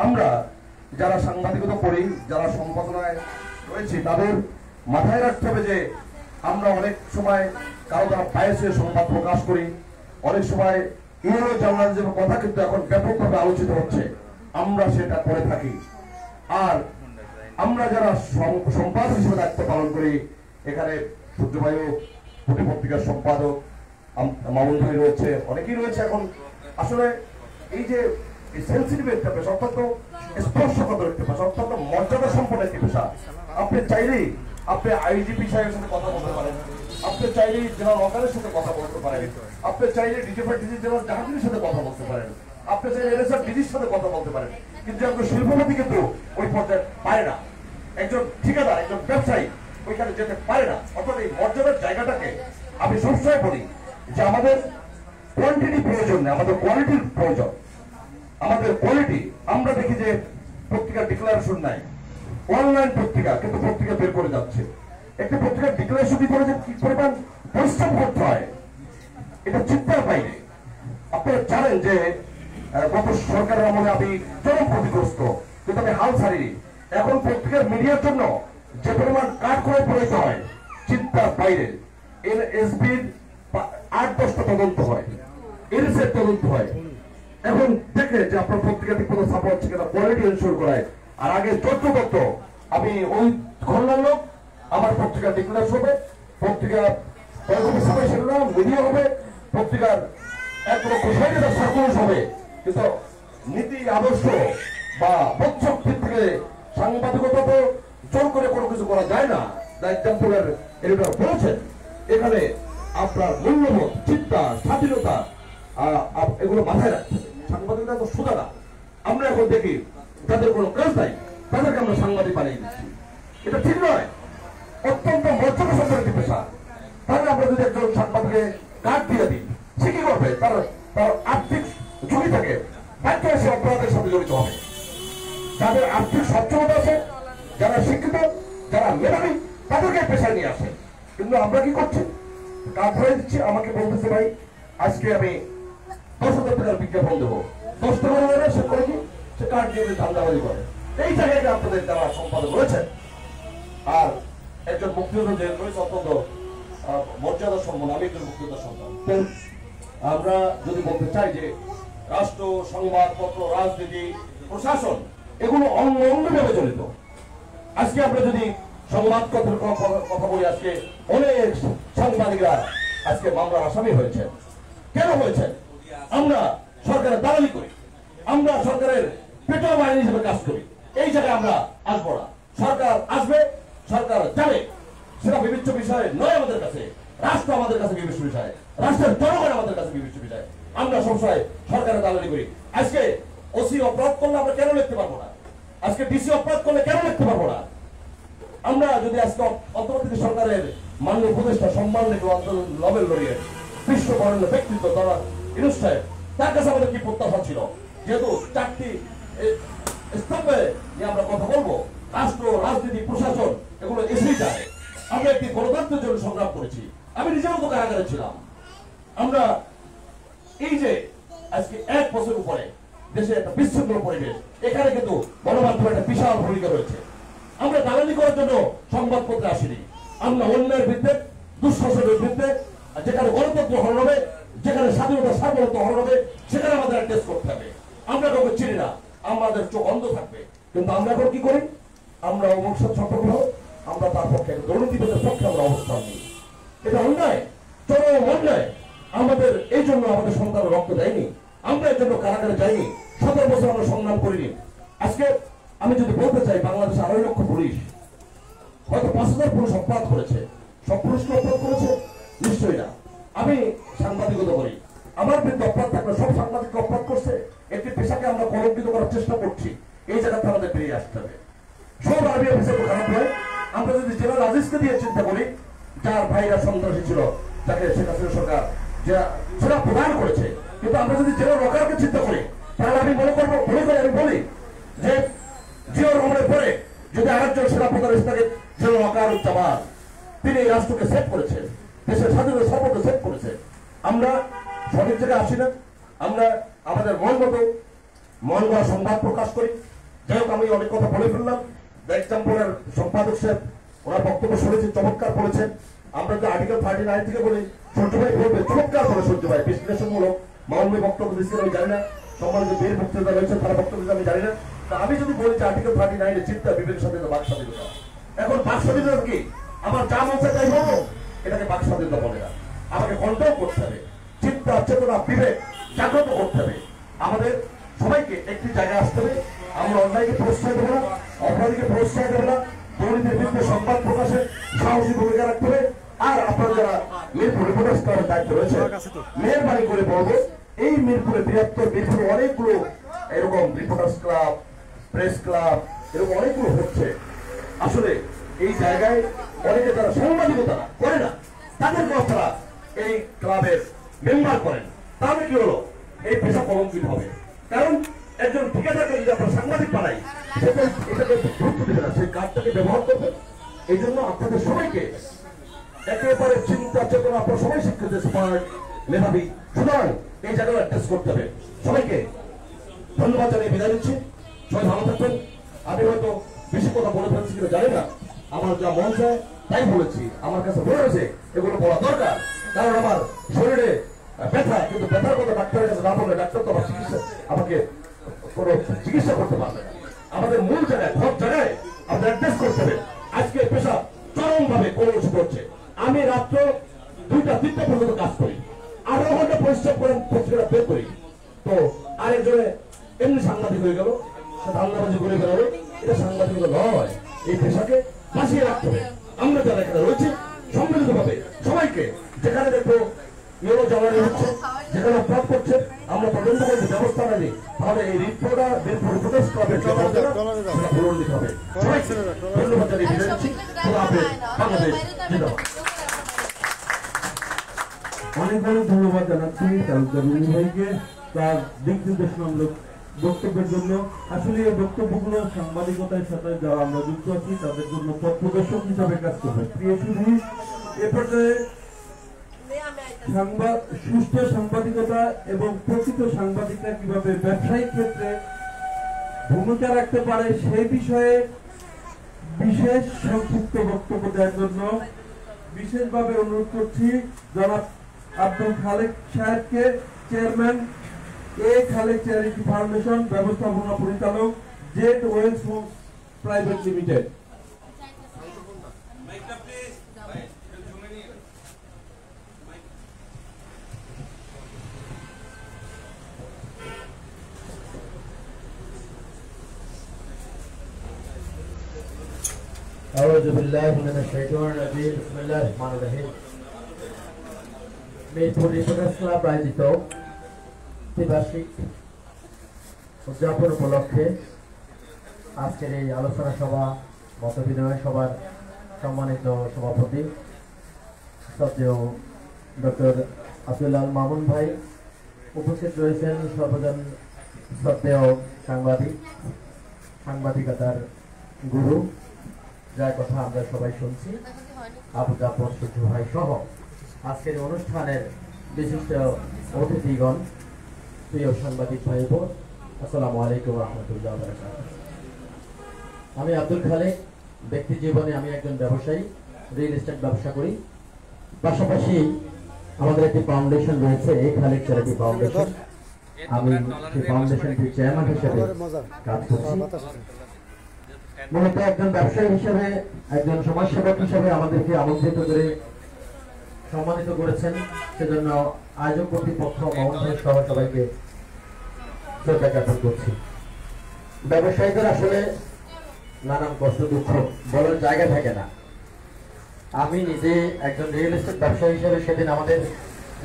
Speaker 5: আমরা যারা সাংবাদিকতা করি, যারা সম্পাদনায় রয়েছি, তাদের মাথায় রাখতে হবে যে আমরা অনেক সময় কারো দ্বারা বায়াসে সংবাদ প্রকাশ করি, অনেক সময় ইউরো জার্নালিজমের কথা কিন্তু এখন ব্যাপকভাবে আলোচিত হচ্ছে, আমরা সেটা করে থাকি। আর আমরা যারা সম্পাদক হিসেবে দায়িত্ব পালন করি, এখানে সূর্যবায়ু দুটি পত্রিকার সম্পাদক মামুন ভাই রয়েছে, অনেকেই রয়েছে। এখন আসলে এই যে সেন্সিটিভ একটা পেশা, অত্যন্ত স্পর্শকাতর একটা পেশা, অত্যন্ত মর্যাদা সম্পন্ন একটি পেশা। আপনি চাইলেই আপনি আইজিপি সাহেবের সাথে কথা বলতে পারেন, আপনি চাইলেই জেনারেল ওয়াকারের সাথে কথা বলতে পারেন, আপনি চাইলে ডিজি জেনারেল জাহাঙ্গীরের সাথে কথা বলতে পারেন, আপনি চাইলে এনএসআর ডিজির সাথে কথা বলতে পারেন। কিন্তু একজন শিল্পপতি কিন্তু ওই পর্যায়ে পারে না, একজন ঠিকাদার, একজন ব্যবসায়ী ওইখানে যেতে পারে না। অর্থাৎ এই মর্যাদার জায়গাটাকে আমি সবসময় বলি যে আমাদের কোয়ান্টিটি প্রয়োজন নেই, আমাদের কোয়ালিটির প্রয়োজন। আমাদের কোয়ালিটি, আমরা দেখি যে পত্রিকার ডিক্লারেশন নাই, অনলাইন পত্রিকা কিন্তু পত্রিকা বের করে যাচ্ছে। একটি পত্রিকার ডিক্লারেশন করে যে কি পরিমাণ পরিশ্রম করতে হয়, এটা চিন্তার বাইরে। আপনারা জানেন যে গত সরকারের আমলে আমি চরম ক্ষতিগ্রস্ত, কিন্তু আমি হাল ছাড়িনি। এখন পত্রিকার মিডিয়ার জন্য যে পরিমাণ কাঠ করে পড়তে হয়, চিন্তার বাইরে। এনএসবির 8-10টা তদন্ত হয়, এনএসের তদন্ত হয়, এখন দেখে যে আপনার পত্রিকাটি কোনো ছাপা হচ্ছে কিনা, কোয়ালিটি এনশোর করায়। আর আগে যত্রতত্র আমি ওই ঘটনার লোক, আমার পত্রিকা ডিক্লারেশন হবে, পত্রিকা মিডিয়া হবে, পত্রিকার 1,60,000 সার্কুলার হবে। কিন্তু নীতি আদর্শ বা বচ্চক ভিত্তিকে সাংবাদিকতা তো জোর করে কোনো কিছু করা যায় না। এক্সাম্পলের এডিটর বলেছেন, এখানে আপনার মূল্যবোধ, চিন্তা, স্বাধীনতা, এগুলো মাথায় রাখতে হবে। সাংবাদিকতা তো সোজা না। আমরা এখন দেখি যাদের কোনো কাজ নাই, তাদেরকে আমরা সাংবাদিক বানিয়ে দিচ্ছি, এটা ঠিক নয়। অত্যন্ত মর্যাদা সম্পন্ন একটি পেশা। তাহলে আমরা যদি একজন সাংবাদিককে কার্ড দিয়ে দিই, সে কি করবে? তার আর্থিক ঝুঁকি থাকে, বাধ্য হয়ে সে অপরাধের সাথে জড়িত হবে। যাদের আর্থিক সচ্ছলতা আছে, যারা শিক্ষিত, যারা মেধাবী, তাদেরকে পেশায় নিয়ে আসে। কিন্তু আমরা কি করছি? কার্ড ধরে দিচ্ছি, আমাকে বলতেছে ভাই আজকে আমি 10,000 টাকার বিজ্ঞাপন দেবো, 10 টাকা নেবে, সে করে কি? সে কার্ড দিয়ে ধান্দাবাজি করে। এই জায়গায় আপনাদের যারা সম্পাদক রয়েছেন, আর একজন মুক্তিযোদ্ধা যে রয়েছে অত্যন্ত মর্যাদা সম্মান, আমি একজন মুক্তিযোদ্ধা সন্তান। আমরা যদি বলতে চাই যে রাষ্ট্র, সংবাদপত্র, রাজনীতি, প্রশাসন এগুলো অঙ্গভাবে জড়িত। আজকে আমরা যদি সংবাদ কথা বলি, আজকে অনেক সাংবাদিকরা আজকে মামলার আসামি হয়েছে। কেন হয়েছে? আমরা সরকারের দালালি করি, আমরা সরকারের পেটো বাহিনী হিসেবে কাজ করি। এই জায়গায় আমরা আসবো না। সরকার আসবে, সরকার যাবে, সেটা বিবেচ্য বিষয় নয় আমাদের কাছে। রাষ্ট্র আমাদের কাছে বিবেচ্য বিষয়, রাষ্ট্রের জনগণ আমাদের কাছে বিবেচ্য বিষয়। আমরা সবসময় সরকারের দালালি করি। আজকে ওসি অপরাধ করলে আমরা কেন লিখতে পারবো না? আজকে ডিসি অপরাধ করলে কেন লিখতে পারবো না? আমরা যদি আজকে অন্তর্বর্তী সরকারের মাননীয় উপদেষ্টা সম্মান রেখে নোবেল লরিয়েট বিশ্ব বরেণ্য ব্যক্তিত্ব তারা ইউনূস সাহেব, তার কাছে আমাদের কি প্রত্যাশা ছিল? যেহেতু 4টি স্তম্ভে নিয়ে আমরা কথা বলবো, রাষ্ট্র, রাজনীতি, প্রশাসন, এগুলো এসেই যায়। আমরা একটি গণতন্ত্রের জন্য সংগ্রাম করেছি। আমি নিজেও তো কারাগারে ছিলাম। আমরা এই যে আজকে 1 বছর উপরে দেশে একটা বিশৃঙ্খল পরিবেশ, এখানে কিন্তু গণমাধ্যমের একটা বিশাল ভূমিকা রয়েছে। আমরা দালালি করার জন্য সংবাদপত্রে আসিনি। আমরা অন্যায়ের বিরুদ্ধে, দুঃশাসনের বিরুদ্ধে, যেখানে গণতন্ত্র হরণ হবে, যেখানে স্বাধীনতা সার্বভৌমত্ব হরণ হবে, সেখানে আমাদের অ্যাড্রেস করতে হবে। আমরা কাউকে চিনি না, আমাদের চোখ অন্ধ থাকবে। কিন্তু আমরা এখন কি করি? আমরা অবসর সতর্ক, আমরা তার পক্ষে, দুর্নীতিবাদের পক্ষে আমরা অবস্থান নিই। এটা অন্যায়, চরম অন্যায়। আমাদের এই জন্য আমাদের সন্তান রক্ত দেয়নি, আমরা এর জন্য কারাগারে যাইনি, 17 বছর আমরা সংগ্রাম করিনি। আজকে আমি যদি বলতে চাই, বাংলাদেশে 2.5 লক্ষ পুলিশ, হয়তো 5,000 পুলিশ অপরাধ করেছে। সব পুলিশকে অপরাধ করেছে? নিশ্চয়ই না। আমি সাংবাদিকতা করি, আমার বিরুদ্ধে অপরাধ থাকলে সব সাংবাদিককে অপরাধ করছে? একটি পেশাকে আমরা কলঙ্কিত করার চেষ্টা করছি, এই জায়গাতে আমাদের বেরিয়ে আসতে হবে। সব আর্মি অফিসার খারাপ হয়। আমরা যদি জেনারেল আজিজকে দিয়ে চিন্তা করি, যার ভাইরা সন্ত্রাসী ছিল, যাকে শেখ হাসিনা সরকার সেটা প্রদান করেছে, কিন্তু আমরা যদি জেনারেল ওয়াকারকে চিন্তা করি, তাহলে আমি মনে আমি বলি যে জিয়াউর রহমানের পরে যদি আরেকজন সেনা প্রধান এসে থাকে, জেনারেল ওয়াকারুজ্জামান, তিনি এই রাষ্ট্রকে সেট করেছেন, দেশের স্বাধীনতা সার্বভৌমত্ব সেট করেছে। আমরা সঠিক জায়গায় আসি না, আমরা আমাদের মন গড়া সংবাদ প্রকাশ করি। যাই হোক, আমি অনেক কথা বলে ফেললাম। এক্সাম্পলের সম্পাদক সাহেব ওনার বক্তব্য শুনেছি, চমৎকার বলেছেন। আমরা যে আর্টিকেল 39 থেকে বলি, সূর্য ভাই বলবে, চমৎকার বলে সূর্য ভাই, বিশ্লেষণমূলক মাননীয় বক্তব্য দিচ্ছেন, আমি জানি না। সম্মানিত বীর বক্তৃতা রয়েছে, তারা বক্তব্য আমি জানি না। তা আমি যদি বলি যে আর্টিকেল 39 চিন্তা, বিবেক স্বাধীনতা, বাক স্বাধীনতা, এখন বাক স্বাধীনতা কি? আমার যা মন চায় তাই বলবো, এটাকে বাক স্বাধীনতা বলে না। আমাকে কন্ট্রোল করতে হবে, চিন্তা, চেতনা, বিবেক জাগ্রত করতে হবে। আমাদের সবাইকে একটি জায়গায় আসতে হবে। আমরা অন্যায়কে প্রশ্রয় দেবো না, অপরাধীকে প্রশ্রয় দেবো না, দুর্নীতির বিরুদ্ধে সংবাদ প্রকাশে সাহসী ভূমিকা রাখতে হবে। আর আপনারা যারা মিরপুর রিপোর্টার্স ক্লাবের দায়িত্ব রয়েছে, মেহরবানি করে বলবো, এই মিরপুরে বৃহত্তর মিরপুরে অনেকগুলো এরকম রিপোর্টার্স ক্লাব, প্রেস ক্লাব, এরকম অনেকগুলো হচ্ছে। আসলে এই জায়গায় অনেকে যারা সাংবাদিকতা করে না, তাদেরকে আপনারা এই ক্লাবের মেম্বার করেন, তাহলে কি হলো? এই পেশা কলঙ্কিত হবে। কারণ একজন ঠিকাদারকে যদি আপনার সাংবাদিক বানাই, সেটা এটাকে গুরুত্ব দেবে না, সেই কার্ডটাকে ব্যবহার করবে। এই জন্য আপনাদের সবাইকে একেবারে চিন্তা, চেতনা, আপনারা সবাই শিক্ষিত, স্মার্ট, মেধাবী, সুতরাং এই জায়গায় অ্যাড্রেস করতে হবে। সবাইকে ধন্যবাদ জানিয়ে বিদায় দিচ্ছি। সবাই ভালো থাকবেন। আমি হয়তো বেশি কথা বলে ফেলছি কিনা জানি না, আমার যা মন চায় তাই বলেছি। আমার কাছে মনে হয়েছে এগুলো বলা দরকার, কারণ আমার শরীরে ব্যথা, কিন্তু ব্যথার কথা ডাক্তারের কাছে না বললে ডাক্তার তো আমাকে কোনো চিকিৎসা করতে পারবে না। আমাদের মূল জায়গায়, সব জায়গায় আমাদের অ্যাড্রেস করতে হবে। আজকে পেশা চরম ভাবে কলুষিত হচ্ছে। আমি রাত্র 2টা-3টা পর্যন্ত কাজ করি, 18 ঘন্টা পরিশ্রম করে পত্রিকা বের করি। তো আরেকজনে এমনি সাংবাদিক হয়ে গেল, সে ধান্দাবাজি করে গেল, এটা সাংবাদিকতা নয়। এই পেশাকে বাঁচিয়ে রাখতে হবে। আমরা যারা এখানে রয়েছি সম্মিলিত ভাবে সবাইকে, যেখানে দেখবো ইউরো জ্বালানি হচ্ছে, যেখানে অপরাধ করছে, আমরা তদন্ত করতে ব্যবস্থা নেই, তাহলে এই রিপোর্টার্স ক্লাবের পূরণ দিতে হবে। সবাইকে ধন্যবাদ জানিয়ে বিদায় দিচ্ছি। বাংলাদেশ জিন্দাবাদ।
Speaker 3: অনেক অনেক ধন্যবাদ জানাচ্ছি তালুকদার রুমি ভাইকে তার দিক নির্দেশনামূলক বক্তব্যের জন্য। আসলে এই বক্তব্যগুলো সাংবাদিকতার সাথে যারা আমরা যুক্ত আছি তাদের জন্য পথ প্রদর্শক হিসাবে কাজ করবে। প্রিয় সুধী, এ পর্যায়ে সুস্থ সাংবাদিকতা এবং প্রকৃত সাংবাদিকরা কিভাবে ব্যবসায়িক ক্ষেত্রে ভূমিকা রাখতে পারে সেই বিষয়ে বিশেষ সংক্ষিপ্ত বক্তব্য দেওয়ার জন্য বিশেষভাবে অনুরোধ করছি জনাব আব্দুল খালেক সাহেবকে, চেয়ারম্যান খালেক চ্যারিটি ফাউন্ডেশন, ব্যবস্থাপনা পরিচালক, Z Wells Homes private limited.
Speaker 6: আউযু বিল্লাহি মিনাশ শাইতানির রাজিম বিসমিল্লাহির রহমানির রহিম মিরপুর রিপোর্টার্স ক্লাব আয়োজিত ত্রিবার্ষিক উদযাপন উপলক্ষে আজকের এই আলোচনা সভা মতবিনিময় সভার সম্মানিত সভাপতি শ্রদ্ধেয় ডক্টর আব্দুল্লাহ মামুন ভাই, উপস্থিত রয়েছেন সর্বজন শ্রদ্ধেয় সাংবাদিকতার গুরু, যার কথা আমরা সবাই শুনছি, আবু জাফর সূর্য ভাই সহ আজকের অনুষ্ঠানের বিশিষ্ট অতিথিগণ, প্রিয় সাংবাদিক ভাই বোন, আসসালামু আলাইকুম ওয়া রাহমাতুল্লাহি ওয়া বারাকাতুহু। আমি আব্দুল খালেক। ব্যক্তি জীবনে আমি একজন ব্যবসায়ী, রিয়েল এস্টেট ব্যবসা করি। পাশাপাশি আমাদের একটি ফাউন্ডেশন রয়েছে, এই খালেক চ্যারিটি ফাউন্ডেশন। আমি সেই ফাউন্ডেশনটির চেয়ারম্যান হিসেবে কাজ করছি। মূলত একজন ব্যবসায়ী হিসেবে, একজন সমাজসেবক হিসেবে আমাদেরকে আমন্ত্রিত করে সম্মানিত করেছেন, সেজন্য আয়োজক কর্তৃপক্ষ মহোদয় সহ সবাইকে শ্রদ্ধা জ্ঞাপন করছি। ব্যবসায়ীদের আসলে নানান কষ্ট দুঃখ বলার জায়গা থাকে না। আমি নিজে একজন রিয়েল এস্টেট ব্যবসায়ী হিসেবে সেদিন আমাদের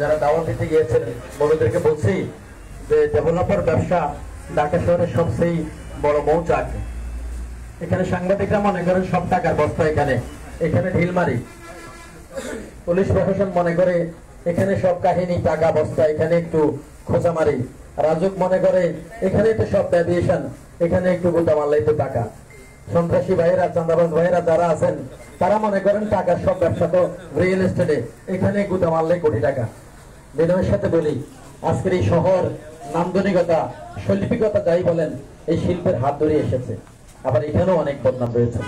Speaker 6: যারা দাওয়াত দিতে গিয়েছেন বড়দেরকে বলছি যে ডেভেলপার ব্যবসা ঢাকা শহরের সবচেয়ে বড় মৌচাক। এখানে সাংবাদিকরা মনে করেন সব টাকার বস্তা, এখানে ঢিল মারি। পুলিশ প্রশাসন মনে করে এখানে সব কাহিনী টাকা বস্তা, এখানে একটু খোঁচা মারি। রাজুক মনে করে এখানে তো সব ভ্যালুয়েশন, এখানে একটু গোটা মারলেই তো টাকা। সন্ত্রাসী ভাইয়েরা, চাঁদাবাজ ভাইয়েরা যারা আছেন তারা মনে করেন টাকার সব ব্যবসা তো রিয়েল এস্টেটে, এখানে গুতা মারলে কোটি টাকা। বিনয়ের সাথে বলি, আজকের এই শহর নান্দনিকতা, শৈল্পিকতা যাই বলেন, এই শিল্পের হাত ধরে এসেছে। আবার এখানেও অনেক বদনাম রয়েছে।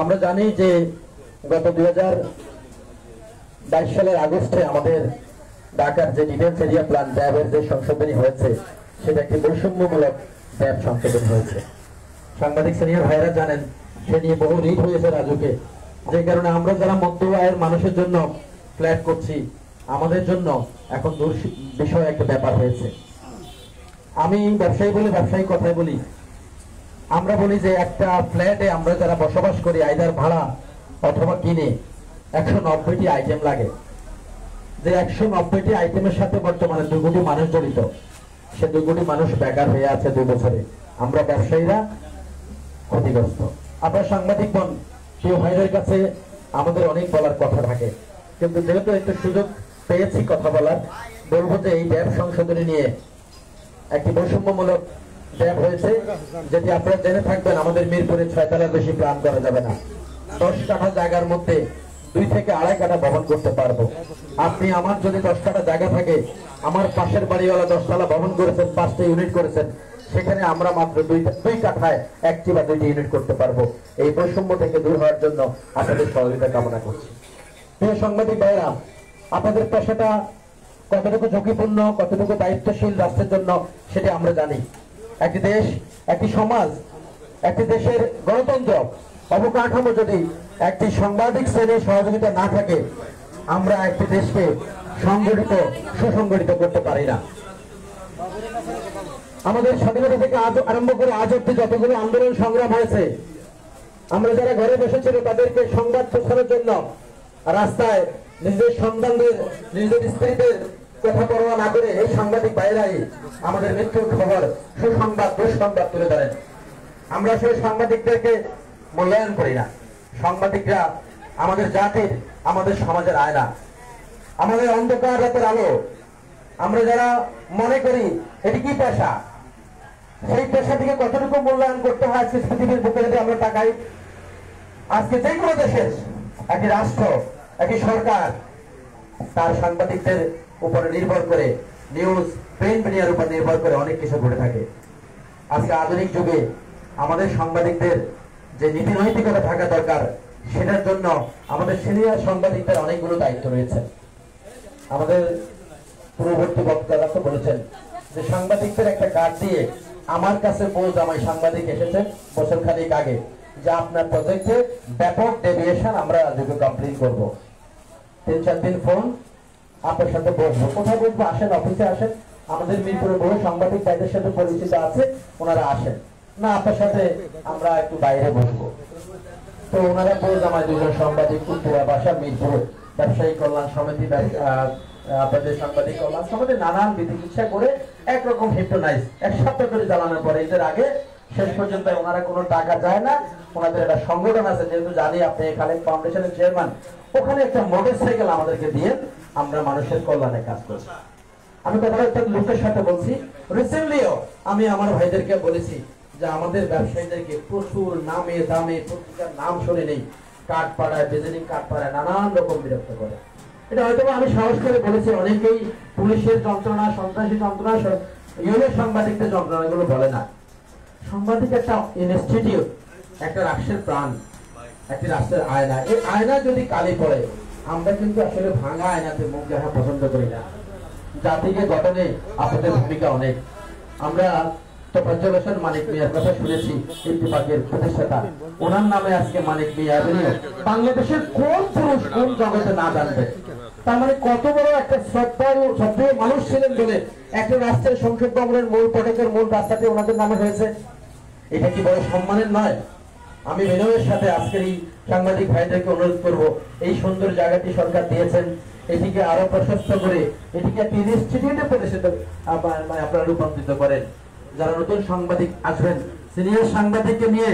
Speaker 6: আমরা জানি যে গত 2022 সালের আগস্টে আমাদের ঢাকার যে ডিফেন্স এরিয়া প্ল্যান ড্যাবের যে সংশোধনী হয়েছে, সেটা একটি বৈষম্যমূলক ড্যাব সংশোধন হয়েছে। সাংবাদিক সিনিয়র ভাইরা জানেন, সে নিয়ে বহু রিট হয়েছে রাজুকে, যে কারণে আমরা যারা মধ্য আয়ের মানুষের জন্য ফ্ল্যাট করছি, আমাদের জন্য এখন বিষয় একটা ব্যাপার হয়েছে। আমি ব্যবসায়ী বলে ব্যবসায়ী কথাই বলি, আমরা বলি যে একটা ফ্ল্যাটে আমরা যারা বসবাস করি, আইদার ভাড়া অথবা কিনে, 190টি আইটেম লাগে। যে 190টি আইটেমের সাথে বর্তমানে 2 কোটি মানুষ জড়িত। সে 2 কোটি মানুষ বেকার হয়ে আছে 2 বছরে। আমরা ব্যবসায়ীরা ক্ষতিগ্রস্ত। আপনার সাংবাদিকগণ, প্রিয় ভাইদের কাছে আমাদের অনেক বলার কথা থাকে, কিন্তু যেহেতু একটু সুযোগ পেয়েছি কথা বলার, বলবো যে এই ড্যাব সংশোধনী নিয়ে একটি বৈষম্যমূলক ড্যাব হয়েছে, যেটি আপনারা জেনে থাকবেন। আমাদের মিরপুরে 6 তলার বেশি প্ল্যান করা যাবে না। 10 কাঠা জায়গার মধ্যে 2 থেকে 2.5 কাঠা ভবন করতে পারবো। আপনি আমার যদি 10 কাঠা জায়গা থাকে, আমার পাশের বাড়িওয়ালা 10 তলা ভবন করেছেন, 5টা ইউনিট করেছেন, সেখানে আমরা মাত্র 2 কাঠায় 1টি বা 2টি ইউনিট করতে পারবো। এই বৈষম্য থেকে দূর হওয়ার জন্য আপনাদের সহযোগিতা কামনা করছি। প্রিয় সাংবাদিক ভাইরা, আপনাদের পেশাটা কতটুকু ঝুঁকিপূর্ণ, কতটুকু দায়িত্বশীল রাষ্ট্রের জন্য, সেটা আমরা জানি। একটি দেশ, একটি সমাজ, একটি দেশের গণতন্ত্র অবকাঠামো যদি একটি সাংবাদিক শ্রেণীর সহযোগিতা না থাকে, আমরা একটি দেশকে সংগঠিত, সুসংগঠিত করতে পারি না। আমাদের স্বাধীনতা থেকে আজ আরম্ভ করে আজ অব্দি যতগুলো আন্দোলন সংগ্রাম হয়েছে, আমরা যারা ঘরে বসেছিল তাদেরকে সংবাদ প্রচারের জন্য রাস্তায় নিজেদের সন্তানদের, নিজেদের স্ত্রীদের কথা পরোয়া না করে এই সাংবাদিক ভাইরাই আমাদের মৃত্যুর খবর, সুসংবাদ, দুঃসংবাদ তুলে ধরেন। আমরা সেই সাংবাদিকদেরকে মূল্যায়ন করি না। সাংবাদিকরা আমাদের জাতির, আমাদের সমাজের আয়না, আমাদের অন্ধকার রাতের আলো। আমরা যারা মনে করি এটি কি পেশা, সেই পেশাটিকে কতটুকু মূল্যায়ন করতে হয় আজকে পৃথিবীর বুকে যদি আমরা তাকাই। আজকে যে কোনো দেশের একটি রাষ্ট্র, একটি সরকার তার সাংবাদিকদের উপরে নির্ভর করে, নিউজ প্রিন্ট মিডিয়ার উপর নির্ভর করে অনেক কিছু ঘটে থাকে। আজকে আধুনিক যুগে আমাদের সাংবাদিকদের যে নীতি নৈতিকতা থাকা দরকার, সেটার জন্য আমাদের সিনিয়র সাংবাদিকদের অনেকগুলো দায়িত্ব রয়েছে। আমাদের পূর্ববর্তী বক্তারা তো বলেছেন যে সাংবাদিকদের একটা কার্ড দিয়ে আমার কাছে পৌঁছ, আমার সাংবাদিক এসেছেন বছর খানিক আগে, যে আপনার প্রজেক্টে ব্যাপক ডেভিয়েশন, আমরা আজকে কমপ্লেন করবো। 3-4 দিন ফোন, আপনার সাথে বসবো। কোথায় বসবো? আসেন, অফিসে আসেন। আমাদের মিরপুরে বহু সাংবাদিক ভাইদের সাথে পরিচিত আছে, ওনারা আসেন না, আপনার সাথে আমরা একটু বাইরে বসবো। তো ওনারা বলছে আমার দুজন সাংবাদিক উত্তরা বাসা মিরপুর ব্যবসায়ী কল্যাণ সমিতি আপনাদের সাংবাদিক কল্যাণ সমিতি নানান বিধিকিচ্ছা করে একরকম হিপনোটাইজ 1 সপ্তাহ ধরে চালানোর পরে এদের আগে শেষ পর্যন্ত ওনারা কোনো টাকা যায় না। ওনাদের একটা সংগঠন আছে, যেহেতু জানি আপনি খালেদ ফাউন্ডেশনের চেয়ারম্যান, ওখানে একটা মোটরসাইকেল আমাদেরকে দিয়ে আমরা মানুষের কল্যাণে কাজ করছি। আমি কথা একটা লোকের সাথে বলছি, রিসেন্টলিও আমি আমার ভাইদেরকে বলেছি যে আমাদের ব্যবসায়ীদেরকে প্রচুর নামে দামে পত্রিকার নাম শুনে নেই কার্ড পাড়ায়, ভিজিটিং কার্ড পাড়ায় নানান রকম বিরক্ত করে। এটা হয়তো আমি সাহস করে বলেছি, অনেকেই পুলিশের যন্ত্রণা, সন্ত্রাসী যন্ত্রণা, ইউনিয়ন সাংবাদিকদের যন্ত্রণা এগুলো বলে না। সাংবাদিক একটা ইনস্টিটিউট, একটা রাষ্ট্রের প্রাণ, একটা রাষ্ট্রের আয়না। এই আয়না যদি কালি পড়ে, আমরা কিন্তু আসলে ভাঙা আয়নাতে মুখ দেখা পছন্দ করি না। জাতিকে গঠনে আপনাদের ভূমিকা অনেক। আমরা তোফাজ্জল হোসেন মানিক মিয়ার কথা শুনেছি, ইত্তেফাকের প্রতিষ্ঠাতা। ওনার নামে আজকে মানিক মিয়া অ্যাভিনিউ। বাংলাদেশের কোন পুরুষ কোন জগতে না জানবে? তার মানে কত বড় একটা শ্রদ্ধেয় মানুষ ছিলেন বলে একটা রাষ্ট্রের সংসদ ভবনের মূল ফটকের মূল রাস্তাতে ওনাদের নামে হয়েছে। এটা কি বড় সম্মানের নয়? আমি বিনয়ের সাথে আজকের এই সাংবাদিক ভাইদেরকে অনুরোধ করব, এই সুন্দর জায়গাটি সরকার দিয়েছেন, এটিকে আরো প্রশস্ত করে এটিকে একটি ইনস্টিটিউটে প্রতিষ্ঠিত আপনারা রূপান্তরিত করেন। যারা নতুন সাংবাদিক আসবেন, সিনিয়র সাংবাদিককে নিয়ে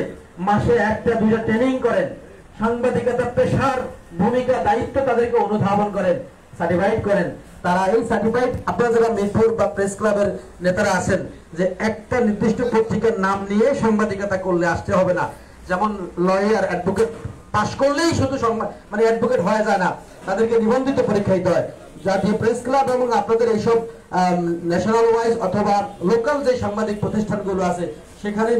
Speaker 6: মাসে 1-2টা ট্রেনিং করেন, সাংবাদিকতা পেশার ভূমিকা দায়িত্ব তাদেরকে অনুধাবন করেন, সার্টিফাইড করেন। তারা এই সার্টিফাইড, আপনারা যারা মিরপুর বা প্রেস ক্লাবের নেতারা আছেন, যে একটা নির্দিষ্ট পত্রিকার নাম নিয়ে সাংবাদিকতা করলে আসতে হবে না। যেমন লয়ার, অ্যাডভোকেট পাশ করলেই শুধু মানে অ্যাডভোকেট হয়ে যায় না, তাদেরকে নিবন্ধিত পরীক্ষা দিতে হয়। জাতীয় প্রেস ক্লাব এবং আপনাদের এইসব ন্যাশনাল ওয়াইজ অথবা লোকাল যে সাংবাদিক প্রতিষ্ঠানগুলো আছে, সেখানে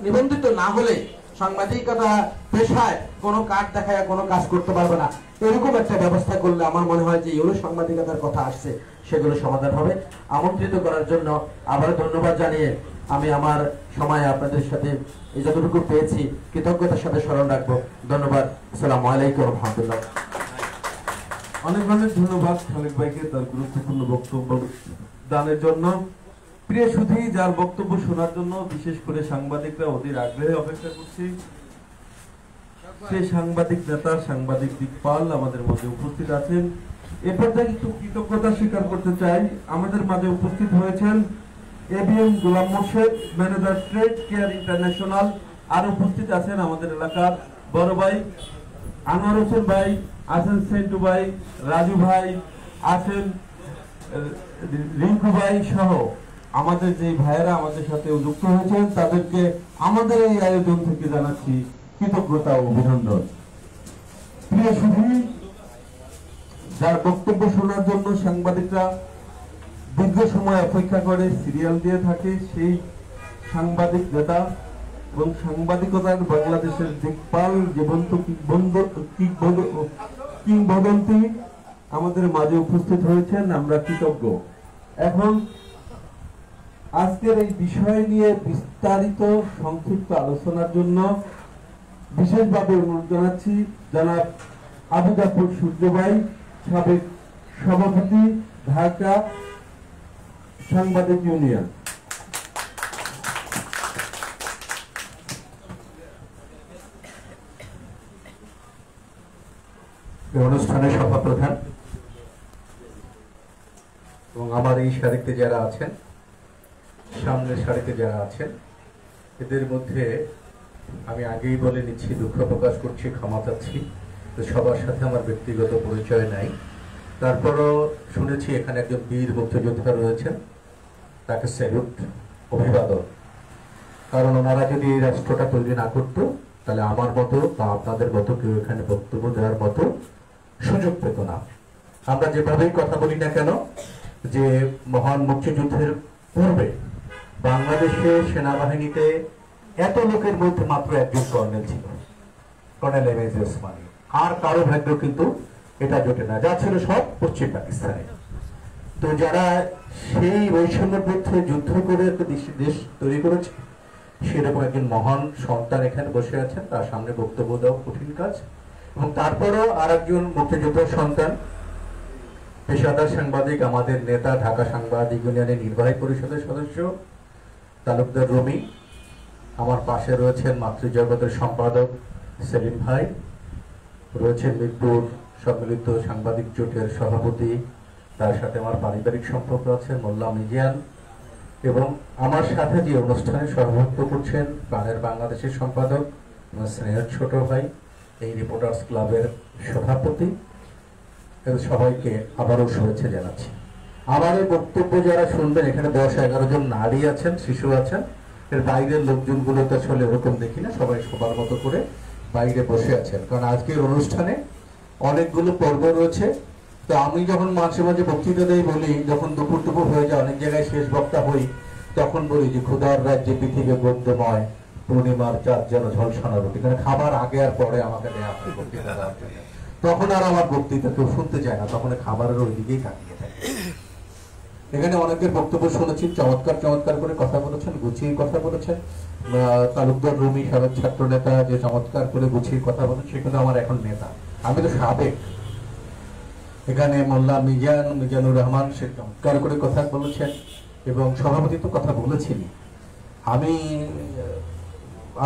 Speaker 6: নিবন্ধিত না হলে সাংবাদিকতা পেশায় কোনো কার্ড দেখায় কোনো কাজ করতে পারবে না। এরকম একটা ব্যবস্থা করলে আমার মনে হয় যে এগুলো সাংবাদিকতার কথা আসছে, সেগুলো সমাধান হবে। আমন্ত্রিত করার জন্য আবারও ধন্যবাদ জানিয়ে আমি আমার সময় আপনাদের সাথে এই যতটুকু পেয়েছি কৃতজ্ঞতার সাথে স্মরণ রাখবো। ধন্যবাদ। আসসালামু আলাইকুম ওয়া রাহমাতুল্লাহ।
Speaker 3: অনেক অনেক ধন্যবাদ খালেদ ভাইকে তার গুরুত্বপূর্ণ বক্তব্য দানের জন্য। প্রিয় সুধী, যার বক্তব্য শোনার জন্য বিশেষ করে সাংবাদিকরা অধীর আগ্রহে অপেক্ষা করছি, সেই সাংবাদিক নেতা, সাংবাদিক দিকপাল আমাদের মধ্যে উপস্থিত আছেন। এরপর থেকে একটু কৃতজ্ঞতা স্বীকার করতে চাই, আমাদের মাঝে উপস্থিত হয়েছেন ABM Golam Morshed, manager Trade Care International. আর উপস্থিত আছেন আমাদের এলাকার বড় ভাই আনোয়ার হোসেন ভাই, আছেন সেন্টু ভাই, রাজু ভাই, আছেন রিঙ্কু ভাই সহ আমাদের যে ভাইয়েরা আমাদের সাথে যুক্ত হয়েছেন, তাদেরকে আমাদের এই আয়োজন থেকে জানাচ্ছি কৃতজ্ঞতা ও অভিনন্দন। প্রিয় সুধী, যার বক্তব্য শোনার জন্য সাংবাদিকরা দীর্ঘ সময় অপেক্ষা করে সিরিয়াল দিয়ে থাকে, সেই সাংবাদিক নেতা এবং সাংবাদিকতার বাংলাদেশের দিকপাল, জীবন্ত কিংবদন্তি আমাদের মাঝে উপস্থিত হয়েছেন। আমরা কৃতজ্ঞ। এখন আজকের এই বিষয় নিয়ে বিস্তারিত সংক্ষিপ্ত আলোচনার জন্য বিশেষভাবে অনুরোধ জানাচ্ছি জনাব আবু জাফর সূর্য ভাই, সাবেক সভাপতি, ঢাকা সাংবাদিক ইউনিয়ন।
Speaker 5: অনুষ্ঠানের সভাপ্রধান এবং আমার এই সারিতে যারা আছেন, সামনের সারিতে যারা আছেন, এদের মধ্যে আমি আগেই বলে নিচ্ছি, দুঃখ প্রকাশ করছি, ক্ষমা চাচ্ছি, সবার সাথে আমার ব্যক্তিগত পরিচয় নাই। তারপরও শুনেছি এখানে একজন বীর মুক্তিযোদ্ধা রয়েছেন, তাকে স্যালুট, অভিবাদন। কারণ ওনারা যদি এই রাষ্ট্রটা তৈরি না করতো, তাহলে আমার মতো বা আপনাদের মতো কেউ এখানে বক্তব্য দেওয়ার মতো সুযোগ পেত না। আমরা যেভাবেই কথা বলি না কেন, যে মহান মুক্তিযুদ্ধের পূর্বে বাংলাদেশে সেনাবাহিনীতে এত লোকের মধ্যে মাত্র একজন কর্নেল ছিল, কর্নেল এম.এ. ওসমানী। আর কারো ভাগ্য কিন্তু এটা জোটে না, যা ছিল সব পশ্চিম পাকিস্তানে। তো যারা সেই বৈষম্যবিরুদ্ধে যুদ্ধ করে একটা দেশ তৈরি করেছে, সেরকম একজন মহান সন্তান এখানে বসে আছেন, তার সামনে বক্তব্য দেওয়া কঠিন কাজ। এবং তারপরও আর একজন মুক্তিযোদ্ধার সন্তান, পেশাদার সাংবাদিক, আমাদের নেতা, ঢাকা সাংবাদিক ইউনিয়নের নির্বাহী পরিষদের সদস্য তালুকদার রুমি। আমার পাশে রয়েছেন মাতৃজগতের সম্পাদক
Speaker 6: সেলিম ভাই, রয়েছে মিরপুর সম্মিলিত সাংবাদিক জোটের সভাপতি, তার সাথে আমার পারিবারিক সম্পর্ক আছে মোল্লা মিজান, এবং আমার সাথে যে অনুষ্ঠানে সভাপতিত্ব করছেন প্রাণের বাংলাদেশের সম্পাদক আমার স্নেহের ছোট ভাই, এই রিপোর্টার্স ক্লাবের সভাপতি, সবাইকে আবারও শুভেচ্ছা জানাচ্ছি। আমার এই বক্তব্য যারা শুনবেন, এখানে 10-11 জন নারী আছেন, শিশু আছেন, এর বাইরের লোকজনগুলো তো আসলে এরকম দেখি না, সবাই সবার মতো করে বাইরে বসে আছেন, কারণ আজকের অনুষ্ঠানে অনেকগুলো পর্ব রয়েছে। তো আমি যখন মাঝে মাঝে বক্তৃতা দেই বলি, যখন দুপুর হয়ে যায়, অনেক জায়গায় শেষ বক্তা হই, তখন বলি যে ক্ষুধার রাজ্যে পৃথিবী গদ্যময়, পূর্ণিমার চাঁদ যেন ঝলসানো রুটি, কারণ খাবার আগে আর পরে আমাকে দেওয়া হয় বক্তৃতা দেওয়ার জন্য। তখন আর আমার বক্তৃতা কেউ শুনতে চায় না, তখন খাবারের ওই দিকেই তাকিয়ে থাকে। এখানে অনেকের বক্তব্য শুনেছি, চমৎকার চমৎকার করে কথা বলেছেন, গুছিয়ে কথা বলেছেন। তালুকদার রুমি সাবেক ছাত্র নেতা যে চমৎকার করে গুছিয়ে কথা বলেন, সে কিন্তু আমার এখন নেতা, আমি তো সাবেক। এখানে মোল্লা মিজানুর রহমান সে চমৎকার করে কথা বলেছেন, এবং সভাপতি তো কথা বলেছেন। আমি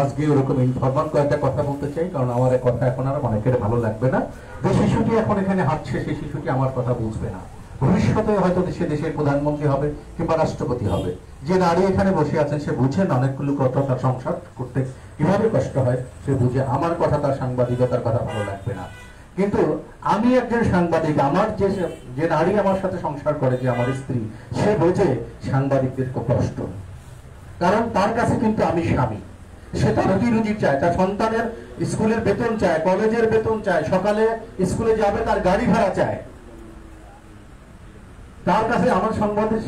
Speaker 6: আজকে ওরকম ইনফরমাল কয়েকটা কথা বলতে চাই, কারণ আমার কথা এখন আর অনেকের ভালো লাগবে না। যে শিশুটি এখন এখানে হাঁটছে, সেই শিশুটি আমার কথা বুঝবে না, ভবিষ্যতে হয়তো দেশের প্রধানমন্ত্রী হবে কিংবা রাষ্ট্রপতি হবে। যে নারী এখানে বসে আছেন, সে বুঝেন অনেকগুলো কথা তার সংসার করতে কিভাবে কষ্ট হয়, সে বুঝে আমার কথা, তার সাংবাদিকতার কথা ভালো লাগবে না। কিন্তু আমি একজন সাংবাদিক, আমার যে নারী আমার সাথে সংসার করে, যে আমার স্ত্রী, সে বোঝে সাংবাদিকদের কষ্ট, কারণ তার কাছে কিন্তু আমি স্বামী। সে তার রুজি চায়, তার সন্তানের স্কুলের বেতন চায়, কলেজের বেতন চায়, সকালে স্কুলে যাবে তার গাড়ি ভাড়া চায়। তার কাছে আমার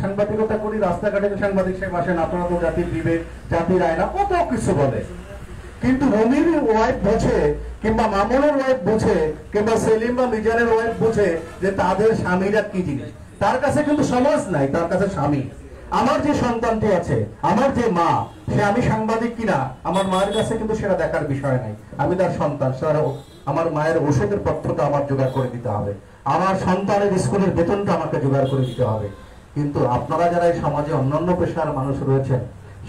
Speaker 6: সাংবাদিকতা করি, রাস্তাঘাটে সাংবাদিক সাহেব আসেন, আপনারা তো জাতির বিবেক, জাতির আয়না, কত কিছু বলে। কিন্তু রমির ওয়াইফ বোঝে, কিংবা মামুনের ওয়াইফ বোঝে, কিংবা সেলিম বা মিজানের ওয়াইফ বোঝে যে তাদের স্বামীরা কি জিনিস। তার কাছে কিন্তু সমাজ নাই, তার কাছে স্বামী। আমার যে সন্তানটি আছে, আমার যে মা, সে আমি সাংবাদিক কিনা আমার মায়ের কাছে কিন্তু সেটা দেখার বিষয় নাই। আমি তার সন্তান, আমার মায়ের ওষুধের পথ্যটা আমার জোগাড় করে দিতে হবে, আমার সন্তানের স্কুলের বেতনটা আমাকে জোগাড় করে দিতে হবে। কিন্তু আপনারা যারা এই সমাজে অন্যান্য পেশার মানুষ রয়েছেন,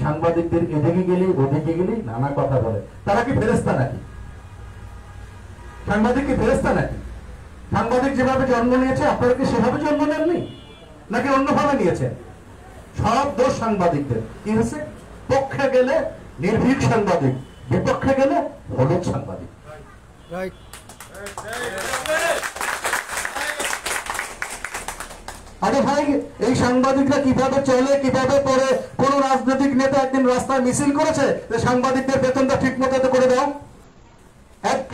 Speaker 6: সাংবাদিকদের এদিকে গেলেই ওদিকে গেলেই নানা কথা বলে। তারা কি ফেরেশতা নাকি? সাংবাদিক কি ফেরেশতা নাকি? সাংবাদিক যেভাবে জন্ম নিয়েছে, আপনারা কি সেভাবে জন্ম নেননি, নাকি অন্যভাবে নিয়েছেন? সব দোষ সাংবাদিকদের। কি হয়েছে? পক্ষে গেলে নির্ভীক সাংবাদিক, বিপক্ষে গেলে হলুদ সাংবাদিক। আরে ভাই, এই সাংবাদিকরা কিভাবে চলে, কিভাবে পড়ে? কোন রাজনৈতিক নেতা একদিন রাস্তায় মিছিল করেছে যে সাংবাদিকদের বেতনটা ঠিক মতো করে দাও?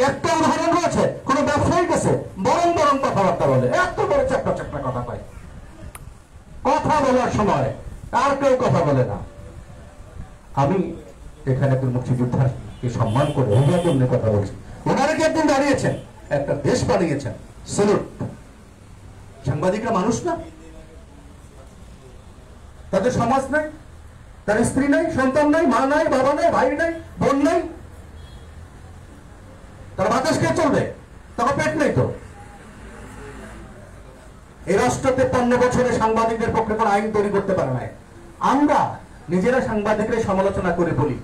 Speaker 6: একটা উদাহরণ রয়েছে? কোন ব্যবসায়ী গেছে বরং কথাবার্তা বলে, এত বড় চ্যাপ্টা চ্যাপ্টা কথা পায়, কথা বলার সময় আর কেউ কথা বলে না। আমি এখানে একজন মুক্তিযোদ্ধাকে সম্মান করে অভিবাদন কথা বলছি। ওনারা কি একদিন দাঁড়িয়েছেন, একটা দেশ বানিয়েছেন, সেলুট। সাংবাদিকরা মানুষ না? তাদের সমাজ নাই, তার স্ত্রী নাই, সন্তান নাই, মা নাই, বাবা নাই, ভাই নাই, বোন নাই, তারা বাতাস খেয়ে চলবে, তারা পেট নেই তো। এই রাষ্ট্র 53 বছরে সাংবাদিকদের পক্ষে কোন আইন তৈরি করতে পারে নাই। আমরা নিজেরা সাংবাদিকরা সমালোচনা করে বলি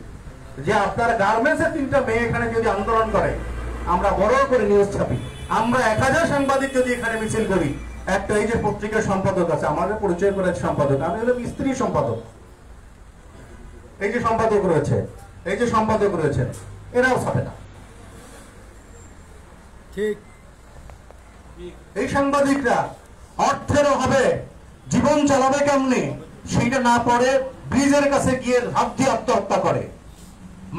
Speaker 6: যে আপনার গার্মেন্টসের 3টা মেয়ে এখানে যদি আন্দোলন করে, আমরা বড় করে নিউজ ছাপি। আমরা 1000 সাংবাদিক যদি এখানে মিছিল করি, একটা এই যে পত্রিকার সম্পাদক আছে, আমাদের পরিচয় করে সম্পাদক, আমি হলাম স্ত্রী সম্পাদক, এই যে সম্পাদক রয়েছে, এই যে সম্পাদক রয়েছে, এরাও ছাপে না। ঠিক এই সাংবাদিকরা অর্থের অভাবে জীবন চালাবে কেমনি সেটা না পড়ে ব্রিজের কাছে গিয়ে হাত দিয়ে আত্মহত্যা করে।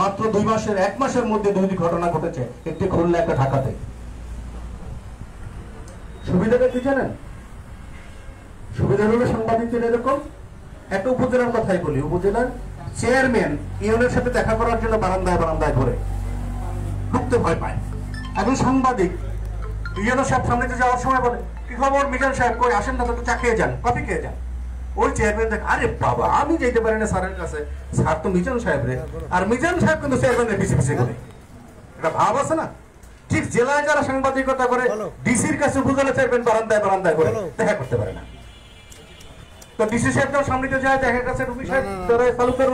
Speaker 6: মাত্র 1 মাসের মধ্যে 2টি ঘটনা ঘটেছে, একটি খুলনা, একটা ঢাকাতে। সুবিধাটা কি জানেন? সুবিধা হলো সাংবাদিকদের এরকম একটা উপজেলার কথাই বলি, উপজেলার চেয়ারম্যান ইউনিয়নের সাথে দেখা করার জন্য বারান্দায় ঘুরে, ঢুকতে ভয় পায়। একজন সাংবাদিক ইউনিয়নের সাহেব সামনে যাওয়ার সময় বলে, কি খবর মিজান সাহেব, কই আসেন না তো, চা খেয়ে যান, কফি খেয়ে যান। ওই চেয়ারম্যান দেখ, আরে বাবা, আমি যেতে পারি না স্যারের কাছে, স্যার তো মিজান সাহেব রে। আর মিজান সাহেব কিন্তু চেয়ারম্যানের পিছিয়ে করে। এটা ভাব আছে না? ঠিক জেলায় যারা সাংবাদিকতা করে, ডিসির কাছে উপজেলা চেয়ারম্যান বারান্দায় করে দেখা করতে পারে না। তো ডিসি সাহেব যখন সামনে যায়, দেখা গেছে রুমি সাহেব তালুকদার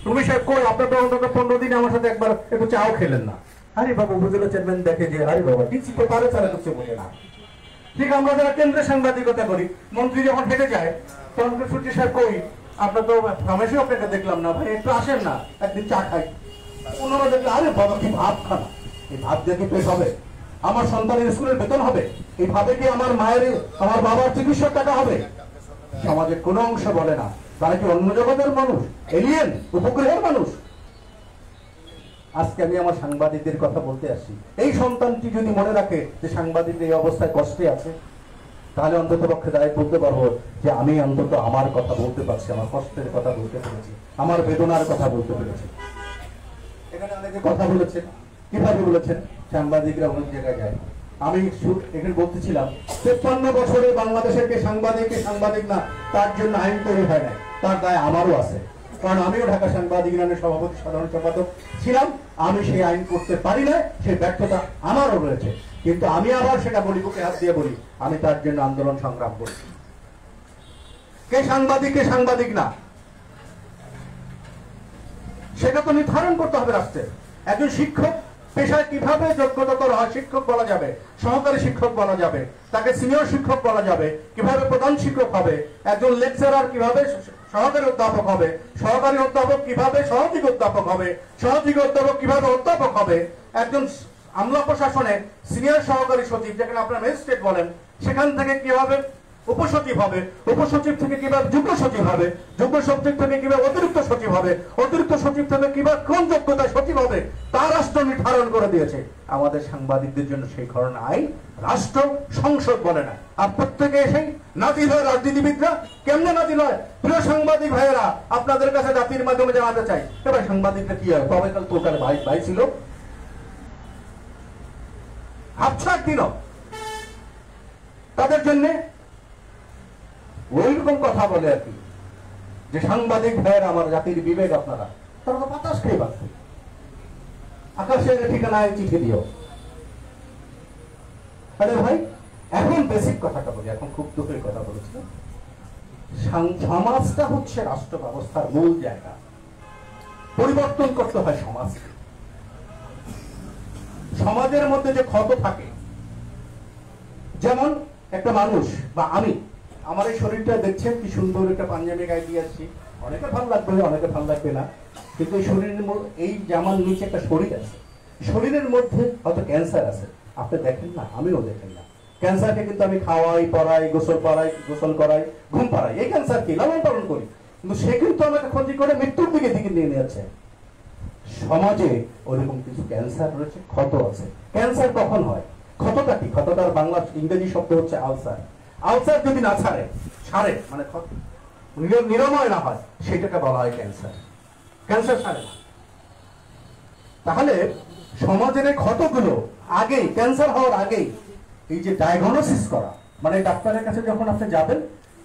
Speaker 6: রুমি সাহেব কই, আপনার তো অন্তত 15 দিনে আমার সাথে একবার একটু চাও খেলেন না।
Speaker 7: আরে বাবা উপজেলা চেয়ারম্যান দেখে যে আরে বাবা ডিসি তো পারে ছাড়া কিছু বলে না। ঠিক আমরা যারা কেন্দ্রে সাংবাদিকতা করি, মন্ত্রী যখন হেঁটে যায় তখন সূর্য সাহেব কই আপনার তো রমেশও আপনাকে দেখলাম না, ভাই একটু আসেন না একদিন চা খাই। ওনারা দেখলে আরে বাবা কি ভাব খানা, এই ভাব দিয়ে কি পেশ হবে? আমার সন্তানের স্কুলের বেতন হবে? এই ভাবে কি আমার মায়ের আমার বাবার চিকিৎসার টাকা হবে? সমাজের কোনো অংশ বলে না তারা কি অন্য জগতের মানুষ, এলিয়েন, উপগ্রহের মানুষ? আজকে আমি আমার সাংবাদিকদের কথা বলতে আসছি, এই সন্তানটি যদি মনে রাখে যে সাংবাদিকদের এই অবস্থায় কষ্টে আছে, তাহলে অন্তত পক্ষে দায় বলতে পারবো যে আমি অন্তত আমার কথা বলতে পারছি, আমার কষ্টের কথা বলতে পেরেছি, আমার বেদনার কথা বলতে পেরেছি। এখানে অনেকে কথা বলেছেন, কিভাবে বলেছেন সাংবাদিকরা অনেক জায়গায় যায়। আমি এখানে বলতেছিলাম 53 বছরে বাংলাদেশের কে সাংবাদিক না তার জন্য আইন তৈরি হয় নাই, তার দায় আমারও আছে, কারণ আমিও ঢাকা সাংবাদিক ইউনিয়নের সভাপতি সাধারণ সম্পাদক ছিলাম। আমি সেই আইন করতে পারি না, সেই ব্যর্থতা আমারও রয়েছে, কিন্তু আমি আবার সেটা বলি, বুকে হাত দিয়ে বলি আমি তার জন্য আন্দোলন সংগ্রাম করছি। কে সাংবাদিক না সেটা তো নির্ধারণ করতে হবে রাষ্ট্রের। একজন শিক্ষক পেশায় কিভাবে যোগ্যতা হয় শিক্ষক বলা যাবে, সহকারী শিক্ষক বলা যাবে, তাকে সিনিয়র শিক্ষক বলা যাবে, কিভাবে প্রধান শিক্ষক হবে, একজন লেকচারার কিভাবে সহকারী অধ্যাপক হবে, সহকারী অধ্যাপক কিভাবে সহযোগী অধ্যাপক হবে, সহযোগী অধ্যাপক কিভাবে অধ্যাপক হবে, একজন আমলা প্রশাসনে সিনিয়র সহকারী সচিব যেখানে আপনার ম্যাজিস্ট্রেট বলেন, সেখান থেকে কিভাবে উপসচিব হবে, উপসচিব থেকে কিভাবে যুগ্ম সচিব হবে, যুগ্ম সচিব থেকে কিভাবে অতিরিক্ত সচিব হবে, অতিরিক্ত সচিব থেকে কিভাবে কোন যোগ্যতায় সচিব হবে, তা রাষ্ট্র নির্ধারণ করে দিয়েছে। আমাদের সাংবাদিকদের জন্য সেই ধরনের আইন রাষ্ট্র সংসদ বলে না। আর প্রত্যেকে এসে নাজিল হয় রাজনীতিবিদরা, কেমনে নাজিল হয়? প্রিয় সাংবাদিক ভাইয়েরা, আপনাদের কাছে জাতির মাধ্যমে জানাতে চাই, এবার সাংবাদিকরা কি হয়? কবেকাল তোকার ভাই ছিল, ভাবছো একদিনও তাদের জন্য ওইরকম কথা বলে আর কি, যে সাংবাদিক ভাইয়ের আমার জাতির বিবেক আপনারা, তারা তো বাতাস খেয়ে বাঁচবে, আকাশের ঠিকানায় চিঠি দিও। আরে ভাই এখন বেসিক কথাটা বলি, এখন খুব দুঃখের কথা বলেছি। সমাজটা হচ্ছে রাষ্ট্র ব্যবস্থার মূল জায়গা, পরিবর্তন করতে হয় সমাজকে। সমাজের মধ্যে যে ক্ষত থাকে, যেমন একটা মানুষ বা আমি, আমার এই শরীরটা দেখছেন কি সুন্দর একটা পাঞ্জাবি গায়ে দিয়ে আসছি, অনেকে ভালো লাগবে অনেকে ভালো লাগবে না, কিন্তু এই শরীরের এই জামার নিচে একটা শরীর আছে, শরীরের মধ্যে হয়তো ক্যান্সার আছে, আপনি দেখেন না, আমিও দেখেন না। ক্যান্সারকে কিন্তু আমি খাওয়াই, পড়াই, গোসল করাই, ঘুম পাড়াই, এই ক্যান্সার কি লালন পালন করি, কিন্তু সে কিন্তু আমাকে ক্ষতি করে মৃত্যুর দিকে নিয়ে যাচ্ছে। সমাজে ওরকম কিছু ক্যান্সার রয়েছে, ক্ষত আছে। ক্যান্সার কখন হয়? ক্ষতটা কি? ক্ষতটার বাংলা ইংরেজি শব্দ হচ্ছে আলসার। আলসার যদি না ছাড়ে মানে নিরাময় না হয়, সেটাকে বলা হয় ক্যান্সার। ক্যান্সার ছাড়ে না। তাহলে সমাজের এই ক্ষতগুলো আগেই, ক্যান্সার হওয়ার আগেই এই যে ডায়াগনোসিস করা, মানে ডাক্তারের কাছে যখন আপনি যাবেন,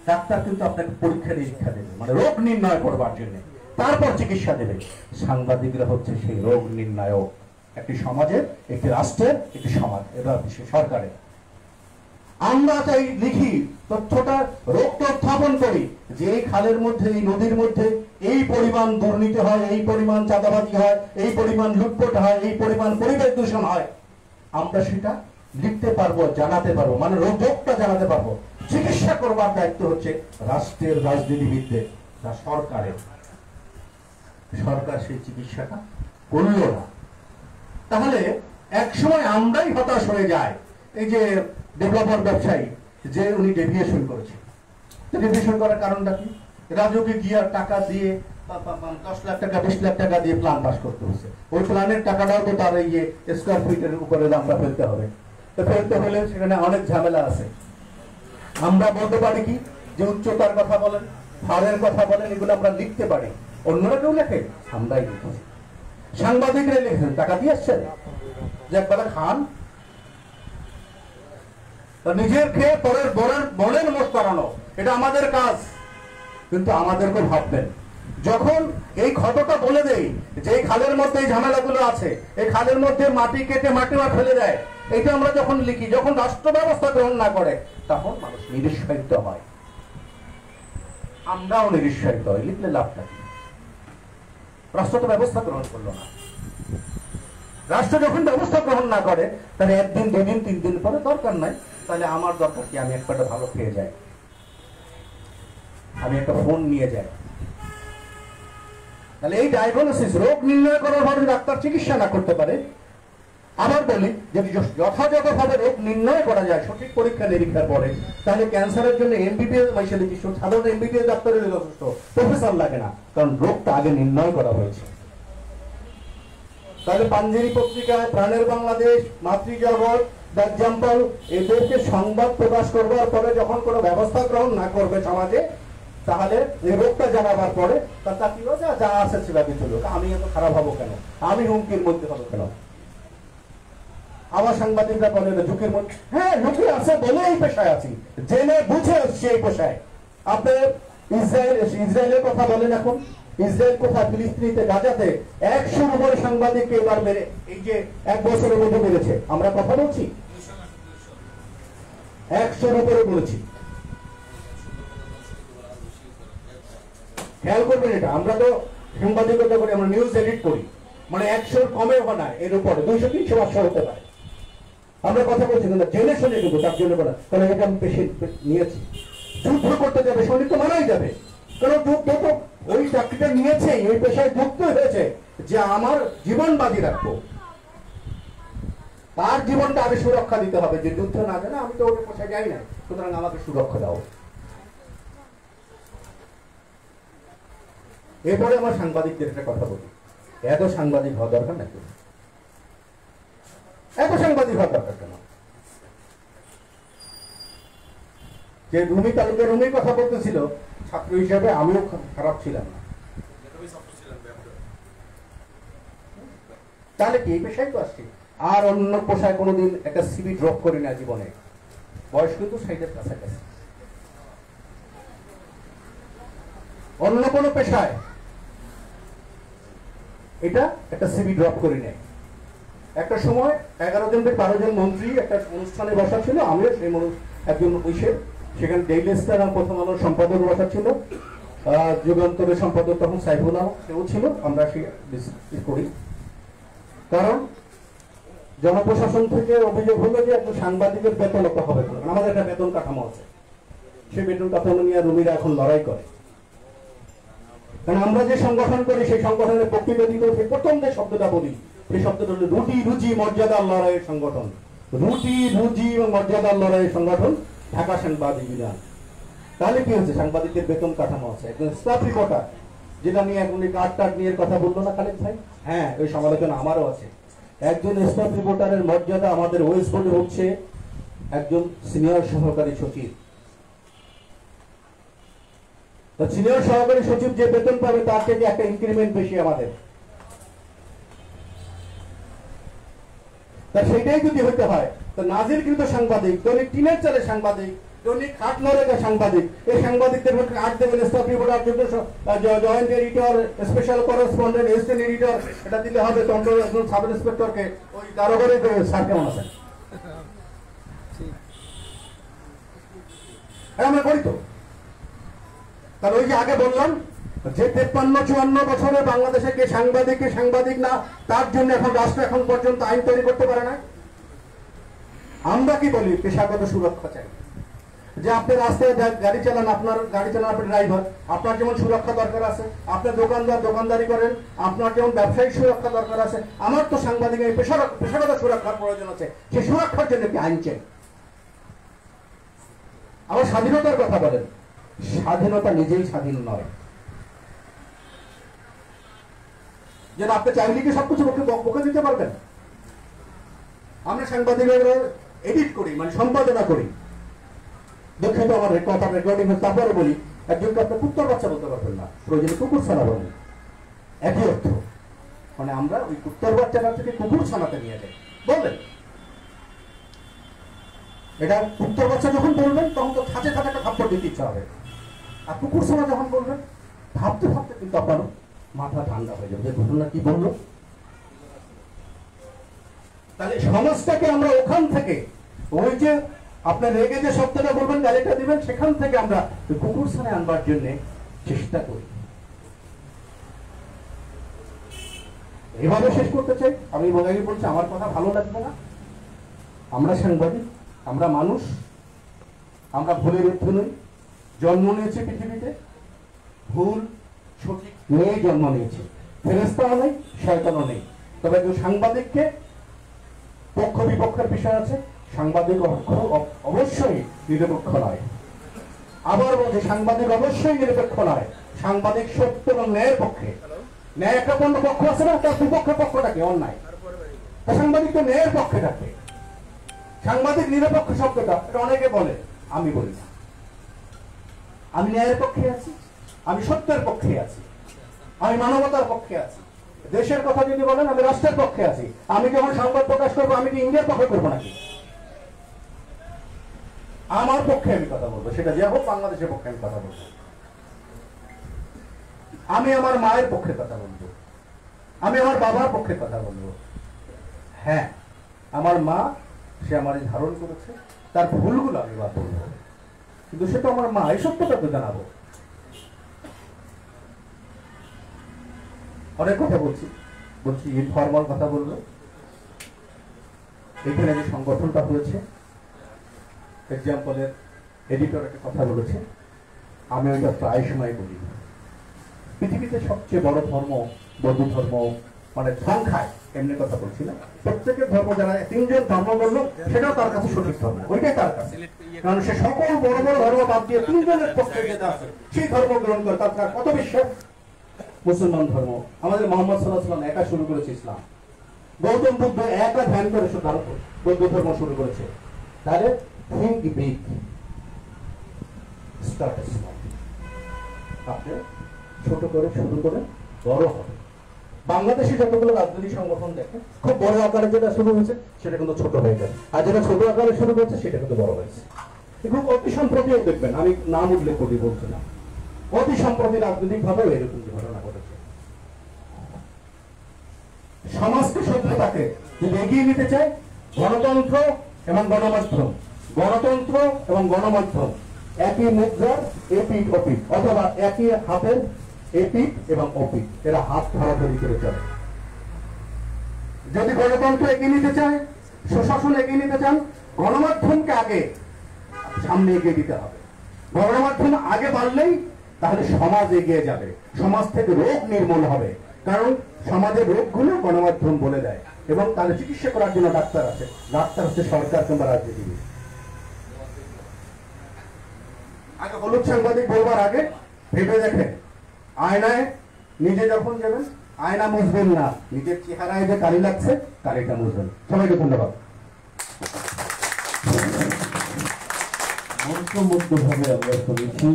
Speaker 7: ডাক্তার কিন্তু আপনাকে পরীক্ষা নিরীক্ষা দেবে, মানে রোগ নির্ণয় করবার জন্য, তারপর চিকিৎসা দেবে। সাংবাদিকরা হচ্ছে সেই রোগ নির্ণায়ক, একটি সমাজের, একটি রাষ্ট্রের, একটি সমাজ, এবার সরকারের। আমরা চাই লিখি তথ্যটা, রোগটা উত্থাপন করি যে এই খালের মধ্যে, এই নদীর মধ্যে এই পরিমাণ দুর্নীতি হয়, এই পরিমাণ চাঁদাবাজি হয়, এই পরিমাণ লুটপাট হয়, এই পরিমাণ পরিবেশ দূষণ হয়, আমরা সেটা লিখতে পারবো, জানাতে পারবো, মানে রোগটা জানাতে পারবো। চিকিৎসা করবার দায়িত্ব হচ্ছে রাষ্ট্রের, রাজনীতিবিদদের, সরকারের। সরকার সেই চিকিৎসাটা করল না, তাহলে একসময় আমরাই হতাশ হয়ে যাই। এই যে ডেভেলপার ব্যবসায়ী যে উনি ডেভিয়েশন করেছে, ডেভিয়েশন করার কারণটা কি? রাজুকে গিয়ে টাকা দিয়ে 10 লাখ টাকা 20 লাখ টাকা দিয়ে প্ল্যান পাস করতে হচ্ছে। ওই প্ল্যানের টাকাটাও তো তার এই স্কোয়ার ফিটের উপরে দামটা ফেলতে হবে, তো ফেলতে হলে সেখানে অনেক ঝামেলা আছে। আমরা বলতে পারি কি যে উচ্চতার কথা বলেন, ভাড়ের কথা বলেন, এগুলো আমরা লিখতে পারি। অন্যরা কেউ লেখে? আমরাই লিখেছি, সাংবাদিকরা লিখেছেন, টাকা দিয়ে আসছেন যে একবেলা খান, নিজের খেয়ে পরের বনের মোষ করানো, এটা আমাদের কাজ। কিন্তু আমাদেরকে ভাববেন, যখন এই ক্ষতটা বলে দেই যে এই খালের মধ্যে এই ঝামেলাগুলো আছে, এই খালের মধ্যে মাটি কেটে মাটি ফেলে দেয়, এটা আমরা যখন লিখি, যখন রাষ্ট্র ব্যবস্থা গ্রহণ না করে, তখন মানুষ নিরুৎসাহিত হয়, আমরাও নিরুৎসাহিত হয়। লিখলে লাভটা কি? রাষ্ট্র তো ব্যবস্থা গ্রহণ করলো না। রাষ্ট্র যখন ব্যবস্থা গ্রহণ না করে, তাহলে একদিন, 2 দিন, 3 দিন পরে দরকার নাই। তাহলে আমার দরকার কি? আমি একটা ভালো খেয়ে যাই, আমি একটা ফোন নিয়ে যাই। তাহলে এই ডায়াগনোসিস, রোগ নির্ণয় করার পরে ডাক্তার চিকিৎসা না করতে পারে। আবার বলি, যদি যথাযথভাবে রোগ নির্ণয় করা যায় সঠিক পরীক্ষা নিরীক্ষার পরে, তাহলে ক্যান্সারের জন্য MBBS স্পেশালিস্ট, সাধারণ MBBS ডাক্তারের যথেষ্ট, প্রফেসর লাগে না, কারণ রোগটা আগে নির্ণয় করা হয়েছে। তাহলে পাঞ্জেরি পত্রিকায়, প্রাণের বাংলাদেশ, মাতৃজগৎ, দ্য এক্সাম্পল, এদেরকে সংবাদ প্রকাশ করবার পরে যখন কোনো ব্যবস্থা গ্রহণ না করবে সমাজে, তাহলে এই রোগটা জানাবার পরে তা কি হবে? যা আছে সেভাবে চলুক, আমি এত খারাপ হবো কেন, আমি হুমকির মধ্যে হবো কেন? আমার সাংবাদিকরা বলে ঝুঁকির মধ্যে, হ্যাঁ ঝুঁকি আছে বলে এই পেশায় আছি, জেনে বুঝে আসছি এই পেশায়। আপনি ইসরায়েলের কথা বলেন, এখন ইসরায়েল কোথায়? ফিলিস্তিনিতে, গাজাতে 100-র উপরে সাংবাদিককে এবার মেরে, এই যে 1 বছরের মধ্যে মেরেছে। আমরা কথা বলছি 100-র উপরে বলেছি। খেয়াল করবেন এটা, আমরা তো সাংবাদিকতা করি, আমরা নিউজ এডিট করি, মানে 100-র কমে না, এর উপরে 200, 300, 500 হতে পারে। আমরা কথা বলছি কিন্তু জেনে শুনে, কিন্তু তার জন্য বলা, কারণ এটা আমি পেশে নিয়েছি। যুদ্ধ করতে যাবে, সৈনিক তো মারাই যাবে, কারণ যুদ্ধ তো ওই চাকরিটা নিয়েছে, ওই পেশায় যুক্ত হয়েছে যে আমার জীবন বাজি রাখবো, তার জীবনটা আগে সুরক্ষা দিতে হবে। যে যুদ্ধ না জানে, আমি তো ওই পেশায় যাই না, সুতরাং আমাকে সুরক্ষা দাও। এরপরে আমার সাংবাদিকদের একটা কথা বলি, এত সাংবাদিক হওয়া দরকার নাকি? এত সাংবাদিক হওয়া দরকার কেন? যে রুমি তালুকের রুমির কথা বলতেছিল, ছাত্র হিসাবে আমিও খারাপ ছিলাম না, তাহলে কি এই পেশায় তো আসছি। আর অন্য পেশায় কোনোদিন একটা সিবি ড্রপ করি না জীবনে, বয়স কিন্তু 60-এর কাছাকাছি। অন্য কোনো পেশায় এটা একটা সিবি ড্রপ করি নাই। একটা সময় 11 জন থেকে 12 জন মন্ত্রী একটা অনুষ্ঠানে বসা ছিল, আমিও সেই একজন বসে, সেখানে ডেইলি স্টার আর প্রথম আলোর সম্পাদক বসা ছিল, যুগান্তরের সম্পাদক তখন সাইফুল আলম, সেও ছিল। আমরা সেই করি, কারণ জনপ্রশাসন থেকে অভিযোগ হলো যে একটা সাংবাদিকের বেতন এত হবে, আমাদের একটা বেতন কাঠামো আছে, সেই বেতন কাঠামো নিয়ে রুমিরা এখন লড়াই করে। কারণ আমরা যে সংগঠন করি, সেই সংগঠনের প্রতিবেদিত প্রথম যে শব্দটা বলি, সেই শব্দটা হলো রুটি রুজি মর্যাদার লড়াইয়ের সংগঠন। রুটি রুজি এবং মর্যাদার লড়াইয়ের সংগঠন ঢাকা সাংবাদিক বিধান। তাহলে কি হচ্ছে? সাংবাদিকদের বেতন কাঠামো আছে, একজন স্টাফ রিপোর্টার, যেটা নিয়ে এখন কার্ড নিয়ে কথা বললো না খালেদ ভাই, হ্যাঁ ওই সমালোচনা আমারও আছে। একজন স্টাফ রিপোর্টারের মর্যাদা আমাদের ওয়েস্ট বোর্ডে হচ্ছে একজন সিনিয়র সহকারী সচিব। সিনিয়র সহকারী সচিব যে বেতন পাবে, তার থেকে একটা ইনক্রিমেন্ট বেশি আমাদের। তা সেটাই যদি হতে হয়, তো নাজির কিন্তু সাংবাদিক, দৈনিক টিনের চালের সাংবাদিক, দৈনিক খাটনরেগা সাংবাদিক, এই সাংবাদিকদের মধ্যে কার্ড দেবেন staff reporter, joint editor, special correspondent, assistant editor, এটা দিলে হবে তন্ত্র একজন সাব ইন্সপেক্টরকে। ওই দারোগারে স্যার কেমন আছেন? আমরা করি তো। তাহলে ওই যে আগে বললাম যে 53-54 বছরে বাংলাদেশে কে সাংবাদিক না, তার জন্য এখন রাষ্ট্র এখন পর্যন্ত আইন তৈরি করতে পারে না। আমরা কি বলি? পেশাগত সুরক্ষা চাই। যে আপনি রাস্তায় গাড়ি চালান, আপনার গাড়ি চালান, আপনি ড্রাইভার, আপনার যেমন সুরক্ষা দরকার আছে, আপনার দোকানদারি করেন, আপনার যেমন ব্যবসায়িক সুরক্ষা দরকার আছে, আমার তো সাংবাদিক এই পেশাগত সুরক্ষার প্রয়োজন আছে। সেই সুরক্ষার জন্য কি আইন চাই। আবার স্বাধীনতার কথা বলেন, স্বাধীনতা নিজেই স্বাধীন নয়। যেন আপনি চাইলে কি সবকিছু বকে দিতে পারবেন? আমরা সাংবাদিকরা এডিট করি, মানে সম্পাদনা করি। দুঃখিত, আমার কথা রেকর্ডিং হচ্ছে, তারপরে বলি, একজনকে আপনি কুত্তর বাচ্চা বলতে পারবেন না, প্রয়োজনে কুকুর ছানা বলেন, একই অর্থ। মানে আমরা ওই কুত্তর বাচ্চাটা থেকে কুকুর ছানাতে নিয়ে যাই বললেন। এটা কুত্তর বাচ্চা যখন বলবেন, তখন তো খাঁচে খাঁচে একটা থাপ্পড় দিতে ইচ্ছা হবে। আর কুকুর ছানা যখন বলবেন, ভাবতে ভাবতে কিন্তু আপনার মাথা ঠান্ডা হয়ে যাবে, যে ঘটনা কি বললো। তাহলে সমাজটাকে আমরা ওখান থেকে, ওই যে আপনার রেগে যে শব্দটা বলবেন, গালিটা দিবেন, সেখান থেকে আমরা কুকুর ছানা আনবার জন্য চেষ্টা করি। এভাবে শেষ করতে চাই। আমি বোঝাই বলছি, আমার কথা ভালো লাগবে না। আমরা সাংবাদিক, আমরা মানুষ, আমরা ভুলের ঊর্ধ্বে নই। জন্ম নিয়েছে পৃথিবীতে, ভুল সঠিক নিয়ে জন্ম নিয়েছে। ফেরেশতাও নেই, শয়তানও নেই। তবে একজন সাংবাদিককে পক্ষ বিপক্ষের বিষয় আছে, সাংবাদিক অবশ্যই নিরপেক্ষ নয়। আবার বলছে, সাংবাদিক অবশ্যই নিরপেক্ষ নয়। সাংবাদিক সত্য এবং ন্যায়ের পক্ষে। ন্যায় একটা কোন পক্ষ আছে না, তার বিপক্ষের পক্ষটাকে অন্যায়, তা সাংবাদিক তো ন্যায়ের পক্ষে থাকে। সাংবাদিক নিরপেক্ষ শব্দটা এটা অনেকে বলে, আমি বলি না। আমি ন্যায়ের পক্ষে আছি, আমি সত্যের পক্ষে আছি, আমি মানবতার পক্ষে আছি। দেশের কথা যদি বলেন, আমি রাষ্ট্রের পক্ষে আছি। আমি যখন সংবাদ প্রকাশ করবো, আমি কি ইন্ডিয়ার পক্ষে করবো নাকি? আমার পক্ষে আমি কথা বলবো, সেটা যে হোক, বাংলাদেশের পক্ষে আমি কথা বলবো। আমি আমার মায়ের পক্ষে কথা বলবো, আমি আমার বাবার পক্ষে কথা বলবো। হ্যাঁ, আমার মা, সে আমার ধারণ করেছে, তার ভুলগুলো আমি বাদ বলবো, কিন্তু সে তো আমার মা, এই সত্যটা তো জানাবো। অনেক কথা বলছি, ইনফর্মাল কথা বলবো। এখানে যে সংগঠনটা হয়েছে, এক্সাম্পলের এডিটর একটা কথা বলেছে, আমি ওইটা প্রায় সময় বলি। পৃথিবীতে সবচেয়ে বড় ধর্ম বৌদ্ধ ধর্ম, মানে সংখ্যায়, এমনি কথা বলছি না। প্রত্যেকের ধর্ম, যারা 3 জন ধর্ম বললো, সেটাও তার কাছে সঠিক ধর্ম, ওইটাই তার কাছে। কারণ সে সকল বড় বড় ধর্ম বাদ দিয়ে 3 জনের পক্ষে যেটা আছে সেই ধর্ম গ্রহণ করে, তার কত বিশ্বাস। মুসলমান ধর্ম, আমাদের মোহাম্মদ সাল্লাল্লাহু আলাইহি ওয়াসাল্লাম একা শুরু করেছে ইসলাম। গৌতম বুদ্ধ একা ধ্যান করে বৌদ্ধ ধর্ম শুরু করেছে। তাহলে থিঙ্ক বিগ, স্টার্ট স্মল। আপনি ছোট করে শুরু করে বড় হবে। বাংলাদেশে যতগুলো রাজনৈতিক সংগঠন দেখেন, খুব বড় আকারে যেটা শুরু হয়েছে সেটা কিন্তু ছোট হয়ে গেছে, আর যেটা ছোট আকারে শুরু হয়েছে সেটা কিন্তু বড় হয়েছে। খুব অতি সম্প্রতিও দেখবেন, আমি নাম উল্লেখ করি বলছি না, অতি সম্প্রতি রাজনৈতিক ভাবেও এরকম ঘটনা ঘটেছে। সমাজকে, সভ্যতাকে যদি এগিয়ে নিতে চায়, গণতন্ত্র এবং গণমাধ্যম, গণতন্ত্র এবং গণমাধ্যম একই মুদ্রার এপিঠ ওপিঠ, অথবা একই হাতের এপিঠ এবং ওপিঠ, এরা হাত ধরাধরি করে চলে। যদি গণতন্ত্র এগিয়ে নিতে চায়, সুশাসন এগিয়ে নিতে চান, গণমাধ্যমকে আগে সামনে এগিয়ে দিতে হবে। গণমাধ্যম আগে বাড়লেই তাহলে সমাজ এগিয়ে যাবে, সমাজ থেকে রোগ নির্মূল হবে। কারণ সমাজের রোগগুলো গণমাধ্যম বলে দেয়, এবং তাদের চিকিৎসা করার জন্য ডাক্তার আছে, ডাক্তার হচ্ছে সরকার কিংবা রাজনীতিবিদ। আগে হলুদ সাংবাদিক বলবার আগে ভেবে দেখেন, আয়নায় নিজে যখন যাবেন, আয়না মুছবেন না, নিজের চেহারায় যে কালি লাগছে কালিটা মুছবেন। সবাইকে ধন্যবাদ।
Speaker 3: মন্ত্রমুগ্ধভাবে আমরা শুনেছি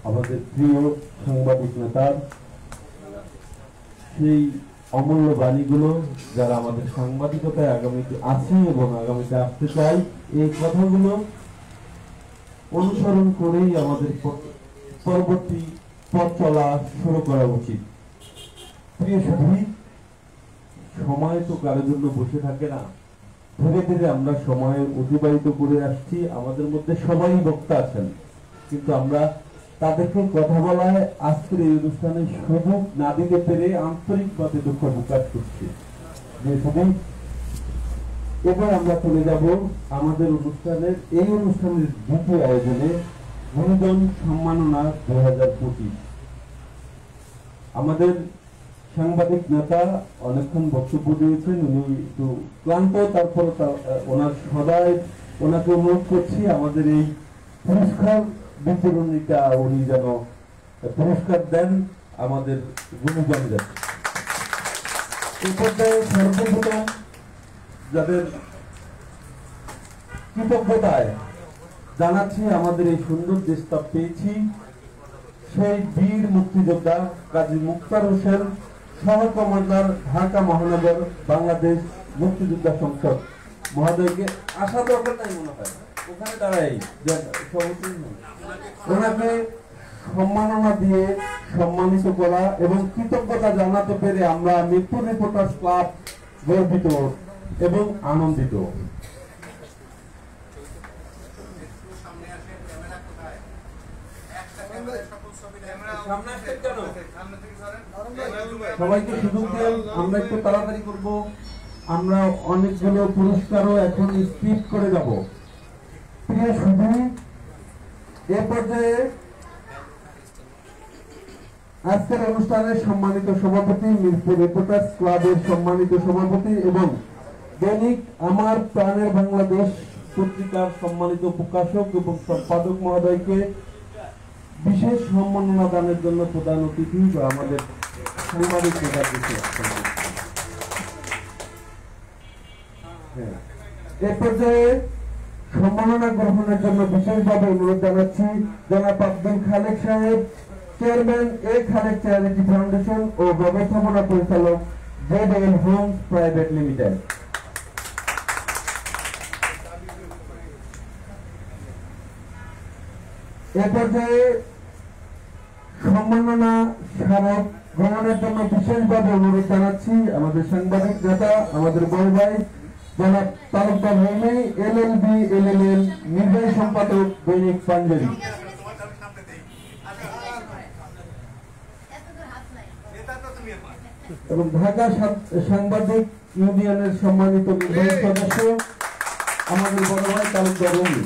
Speaker 3: আমাদের প্রিয় সাংবাদিক নেতার সেই অমূল্য বাণীগুলো, যারা আমাদের সাংবাদিকতায় আগামীতে আছে এবং আগামীতে আসতে চাই, এই কথাগুলো অনুসরণ করেই আমাদের পরবর্তী পথ চলা শুরু করা উচিত। প্রিয় সাথী, সময় তো কারোর জন্য বসে থাকে না। ধীরে ধীরে আমরা সময় অতিবাহিত করে আসছি, আমাদের মধ্যে সবাই বক্তা আছেন, কিন্তু আমরা তাদেরকে কথা বলায় আজকের এই অনুষ্ঠানে সুযোগ না দিতে পেরে আন্তরিকভাবে দুঃখ প্রকাশ করছি। এবার আমরা চলে যাব আমাদের এই অনুষ্ঠানের দ্বিতীয় আয়োজনে, গুরুজন সম্মাননা 2025। আমাদের সাংবাদিক নেতা অনেকক্ষণ বক্তব্য দিয়েছেন, উনি একটু ক্লান্ত, তারপর ওনার সদায় ওনাকে অনুরোধ করছি আমাদের এই পুরস্কার বিতরণীটা উনি যেন পুরস্কার দেন আমাদের গুণীজনদের। এই পর্যায়ে সর্বপ্রথম যাদের কৃতজ্ঞতায় জানাচ্ছি আমাদের এই সুন্দর দেশটা পেয়েছি, সেই বীর মুক্তিযোদ্ধা কাজী মুক্তার হোসেন, সহ কমান্ডার, ঢাকা মহানগর বাংলাদেশ মুক্তিযোদ্ধা সংসদ মহোদয়কে। আসা দরকার নাই মনে হয়, ওখানে দাঁড়াই ওনাকে সম্মাননা দিয়ে সম্মানিত করা এবং কৃতজ্ঞতা জানাতে পেরে আমরা মিরপুর রিপোর্টার্স ক্লাব গর্বিত এবং আনন্দিত। সামনে আসেন কেন? সবাইকে সুযোগ দেন, আমরা একটু তাড়াতাড়ি করব। আমরা অনেকগুলো পুরস্কারও এখন স্কিপ করে যাব। প্রিয় সুধী, এ পর্যায়ে আজকের অনুষ্ঠানের সম্মানিত সভাপতি, মিরপুর রিপোর্টার্স ক্লাবের সম্মানিত সভাপতি এবং দৈনিক আমার প্রাণের বাংলাদেশ পত্রিকার সম্মানিত প্রকাশক এবং সম্পাদক মহোদয়কে বিশেষ সম্মাননা দানের জন্য প্রধান অতিথি বা আমাদের সাংবাদিক এ পর্যায়ে সম্মাননা গ্রহণের জন্য বিশেষভাবে অনুরোধ জানাচ্ছি জনাব আব্দুল খালেক সাহেব, চেয়ারম্যান এ খালেক চ্যারিটি ফাউন্ডেশন ও ব্যবস্থাপনা পরিচালক জেড হোমস প্রাইভেট লিমিটেড। এ পর্যায়ে সম্মাননা স্মারক গ্রহণের জন্য বিশেষভাবে অনুরোধ জানাচ্ছি আমাদের সাংবাদিক নেতা, আমাদের বড় ভাই জনাব তালুকদার হোমে, LLB LLL নির্বাহী সম্পাদক দৈনিক পাঞ্জাবি এবং ঢাকা সাংবাদিক ইউনিয়নের সম্মানিত নির্বাহী সদস্য আমাদের বড় ভাই তালুকদার হোমে।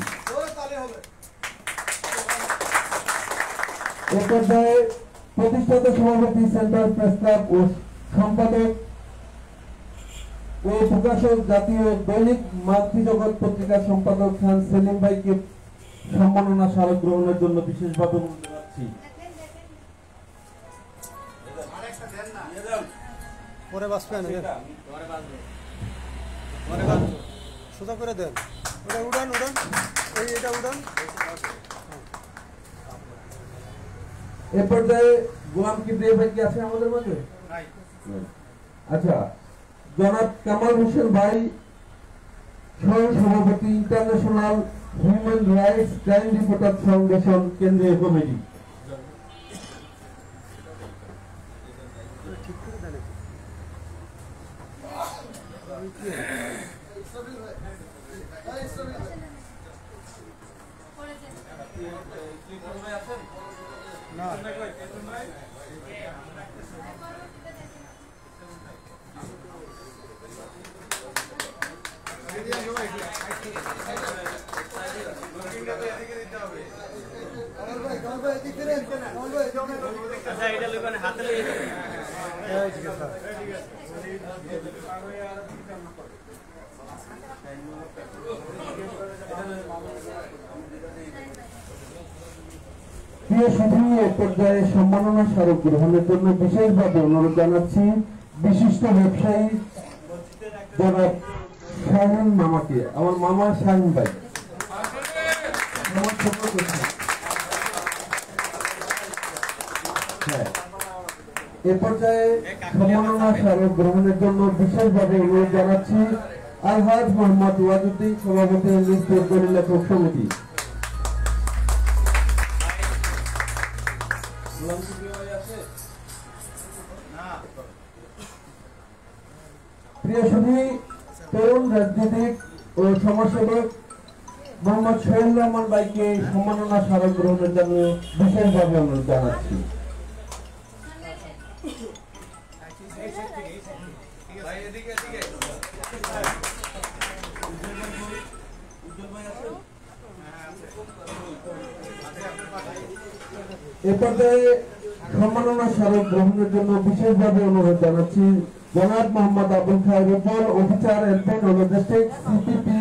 Speaker 3: এ পর্যায়ে প্রতিষ্ঠাতা সভাপতি সেন্ট্রাল প্রেস ক্লাব ও সম্পাদক ও প্রকাশক জাতীয় দৈনিক মাতৃজগৎ পত্রিকার সম্পাদক খান সেলিম ভাইকে সম্মাননা স্মারক গ্রহণের জন্য বিশেষভাবে অনুরোধ জানাচ্ছি।
Speaker 8: সোজা করে দেন, উড়ান উড়ান, এটা উড়ান।
Speaker 3: এ পর্যায়ে গোলাম কিবরিয়া ভাই কি আছে আমাদের মাঝে? আচ্ছা, জনাব কামাল হোসেন ভাই, সহ সভাপতি international human rights crime reporter foundation কেন্দ্রীয় কমিটি। প্রিয় সুধী, এ পর্যায়ে সম্মাননা স্মারক গ্রহণের জন্য বিশেষভাবে অনুরোধ জানাচ্ছি বিশিষ্ট ব্যবসায়ী জনাব শাহিন মামাকে, আমার মামা শাহিন ভাই। এ পর্যায়ে সম্মাননা স্মারক গ্রহণের জন্য বিশেষভাবে অনুরোধ জানাচ্ছি আলহাজ মোহাম্মদ ওয়াজুদ্দিন, সভাপতি লিস্টের দলিল লেখক সমিতি। প্রিয় সুধী, তরুণ রাজনীতিক ও সমাজসেবক মোহাম্মদ সোহেল রহমান ভাইকে সম্মাননা স্মারক গ্রহণের জন্য বিশেষভাবে অনুরোধ জানাচ্ছি। এ পর্যায়ে সম্মাননা স্মারক গ্রহণের জন্য বিশেষভাবে অনুরোধ জানাচ্ছি জনাব মোহাম্মদ আবুল খায়ের উপর, অফিসার এলপেন ও লজিস্টিক, সিপিপি,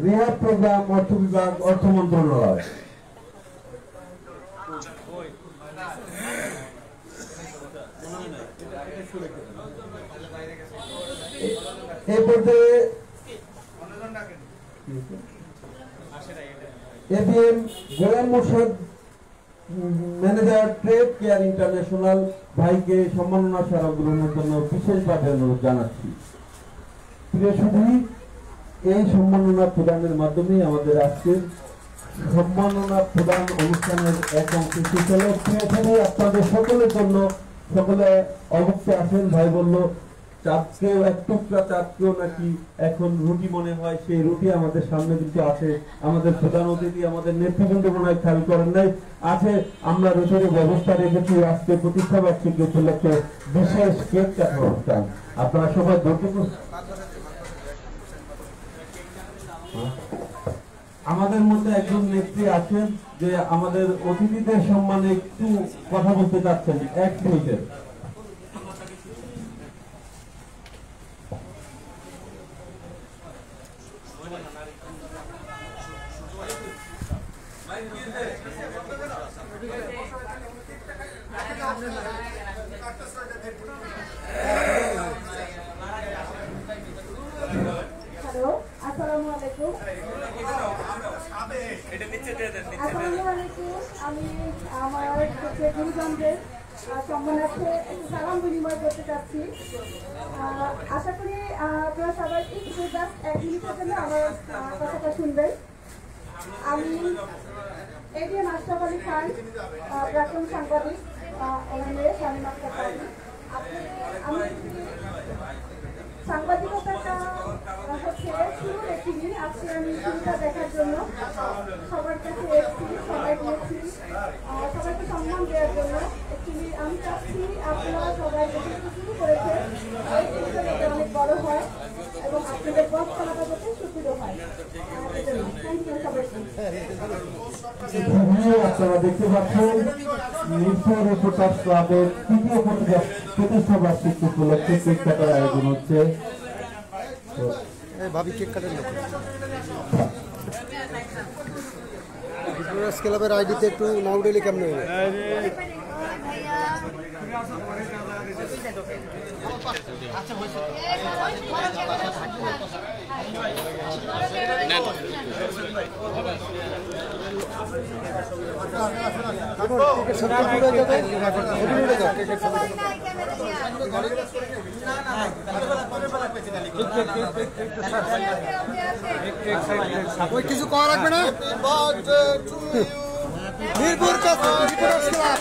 Speaker 3: রিহাব প্রোগ্রাম, অর্থ বিভাগ, অর্থ মন্ত্রণালয়। এ পর্যায়ে ABM Golam Morshed, manager Trade Care International ভাইকে সম্মাননা স্মারক গ্রহণের জন্য বিশেষভাবে অনুরোধ জানাচ্ছি। প্রিয় সুধী, এই সম্মাননা প্রদানের মাধ্যমে আমাদের আজকের সম্মাননা প্রদান অনুষ্ঠানের এক অংশ শেষ হলো। প্রিয় সুধী, আপনাদের সকলের জন্য সকলে অবশ্যই আসেন। ভাই বলল চাঁদকেও এক টুকরা চাঁদকেও নাকি এখন রুটি মনে হয়, সেই রুটি আমাদের সামনে কিন্তু আছে। আমাদের প্রধান অতিথি আমাদের নেতৃবৃন্দ মনে হয় খেয়াল করেন নাই, আছে। আমরা রুটির ব্যবস্থা রেখেছি আজকে প্রতিষ্ঠা বার্ষিকী উপলক্ষে বিশেষ কেক কাটা অনুষ্ঠান। আপনারা সবাই ধৈর্য। আমাদের মধ্যে একজন নেত্রী আছেন যে আমাদের অতিথিদের সম্মানে একটু কথা বলতে চাচ্ছেন 1 মিনিটের।
Speaker 9: হ্যালো, আসসালামু আলাইকুম। আমি আমার গুরুজনদের সম্মানার্থে একটু সালাম বিনিময় করতে চাচ্ছি। আশা করি আপনারা সবাই একটু জাস্ট 1 মিনিটের জন্য আমার কথাটা শুনবেন। আমি এডিএম আশরাফ আলী খান, প্রাক্তন সাংবাদিক, শামীম আক্তার খান। আমি সাংবাদিকতাটা হচ্ছে শুরুর একটি দিন। আজকে আমি শুরুটা দেখার জন্য সবার কাছে এসেছি, সবাই বলছি, সবাইকে সম্মান দেওয়ার জন্য। অ্যাকচুয়ালি আমি চাচ্ছি আপনারা সবাই যেহেতু শুরু করেছেন এই জিনিসটা যাতে অনেক বড় হয় এবং আপনাদের পথ চলাটা যাতে সুবিধা হয়। থ্যাংক ইউ সবাইকে।
Speaker 3: আপনারা দেখতে পাচ্ছেন নিউজ রিপোর্টার্স ক্লাবের 3য় প্রতিষ্ঠা বার্ষিকী উপলক্ষে কেক কাটার আয়োজন হচ্ছে।
Speaker 8: ভাবি কেক কাটেন রিপোর্টার্স ক্লাবের আইডিতে একটু নাও ডেলি কেমন হবে? কিছু করা লাগবে না। মিরপুর রিপোর্টার্স ক্লাব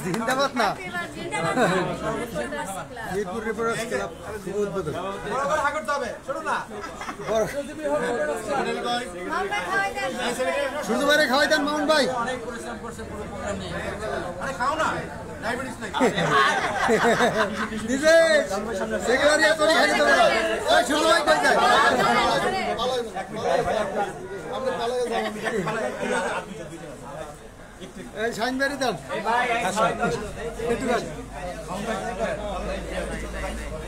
Speaker 8: জিন্দাবাদ না, মিরপুর রিপোর্টার্স ক্লাব উদ্বোধন। শুধু বাইরে খাওয়াই দেন মামুন ভাই। নিজে সেক্রেটারি আপনি খাই দিতে পারেন। শুধু ভাই কই যায় শাইন বেরি দেন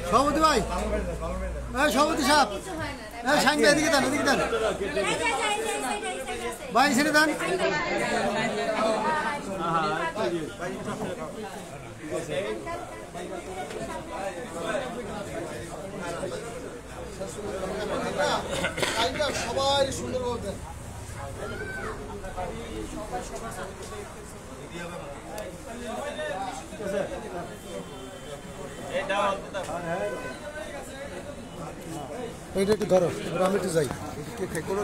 Speaker 8: সভাপতি ভাই, সভাপতি সাহেব, শাইন বেরি এদিকে দেন, এদিকে দেন ভাই, ছেড়ে দেন। সবাই সুন্দর বলতেন। এইটা একটু ধরো, আমি একটু যাই। কোনো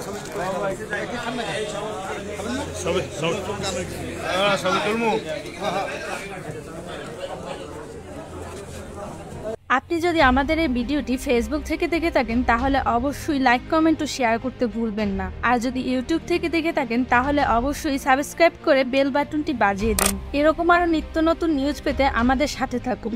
Speaker 10: আপনি যদি আমাদের এই ভিডিওটি ফেসবুক থেকে দেখে থাকেন তাহলে অবশ্যই লাইক, কমেন্ট ও শেয়ার করতে ভুলবেন না। আর যদি ইউটিউব থেকে দেখে থাকেন তাহলে অবশ্যই সাবস্ক্রাইব করে বেল বাটনটি বাজিয়ে দিন। এরকম আরো নিত্য নতুন নিউজ পেতে আমাদের সাথে থাকুন।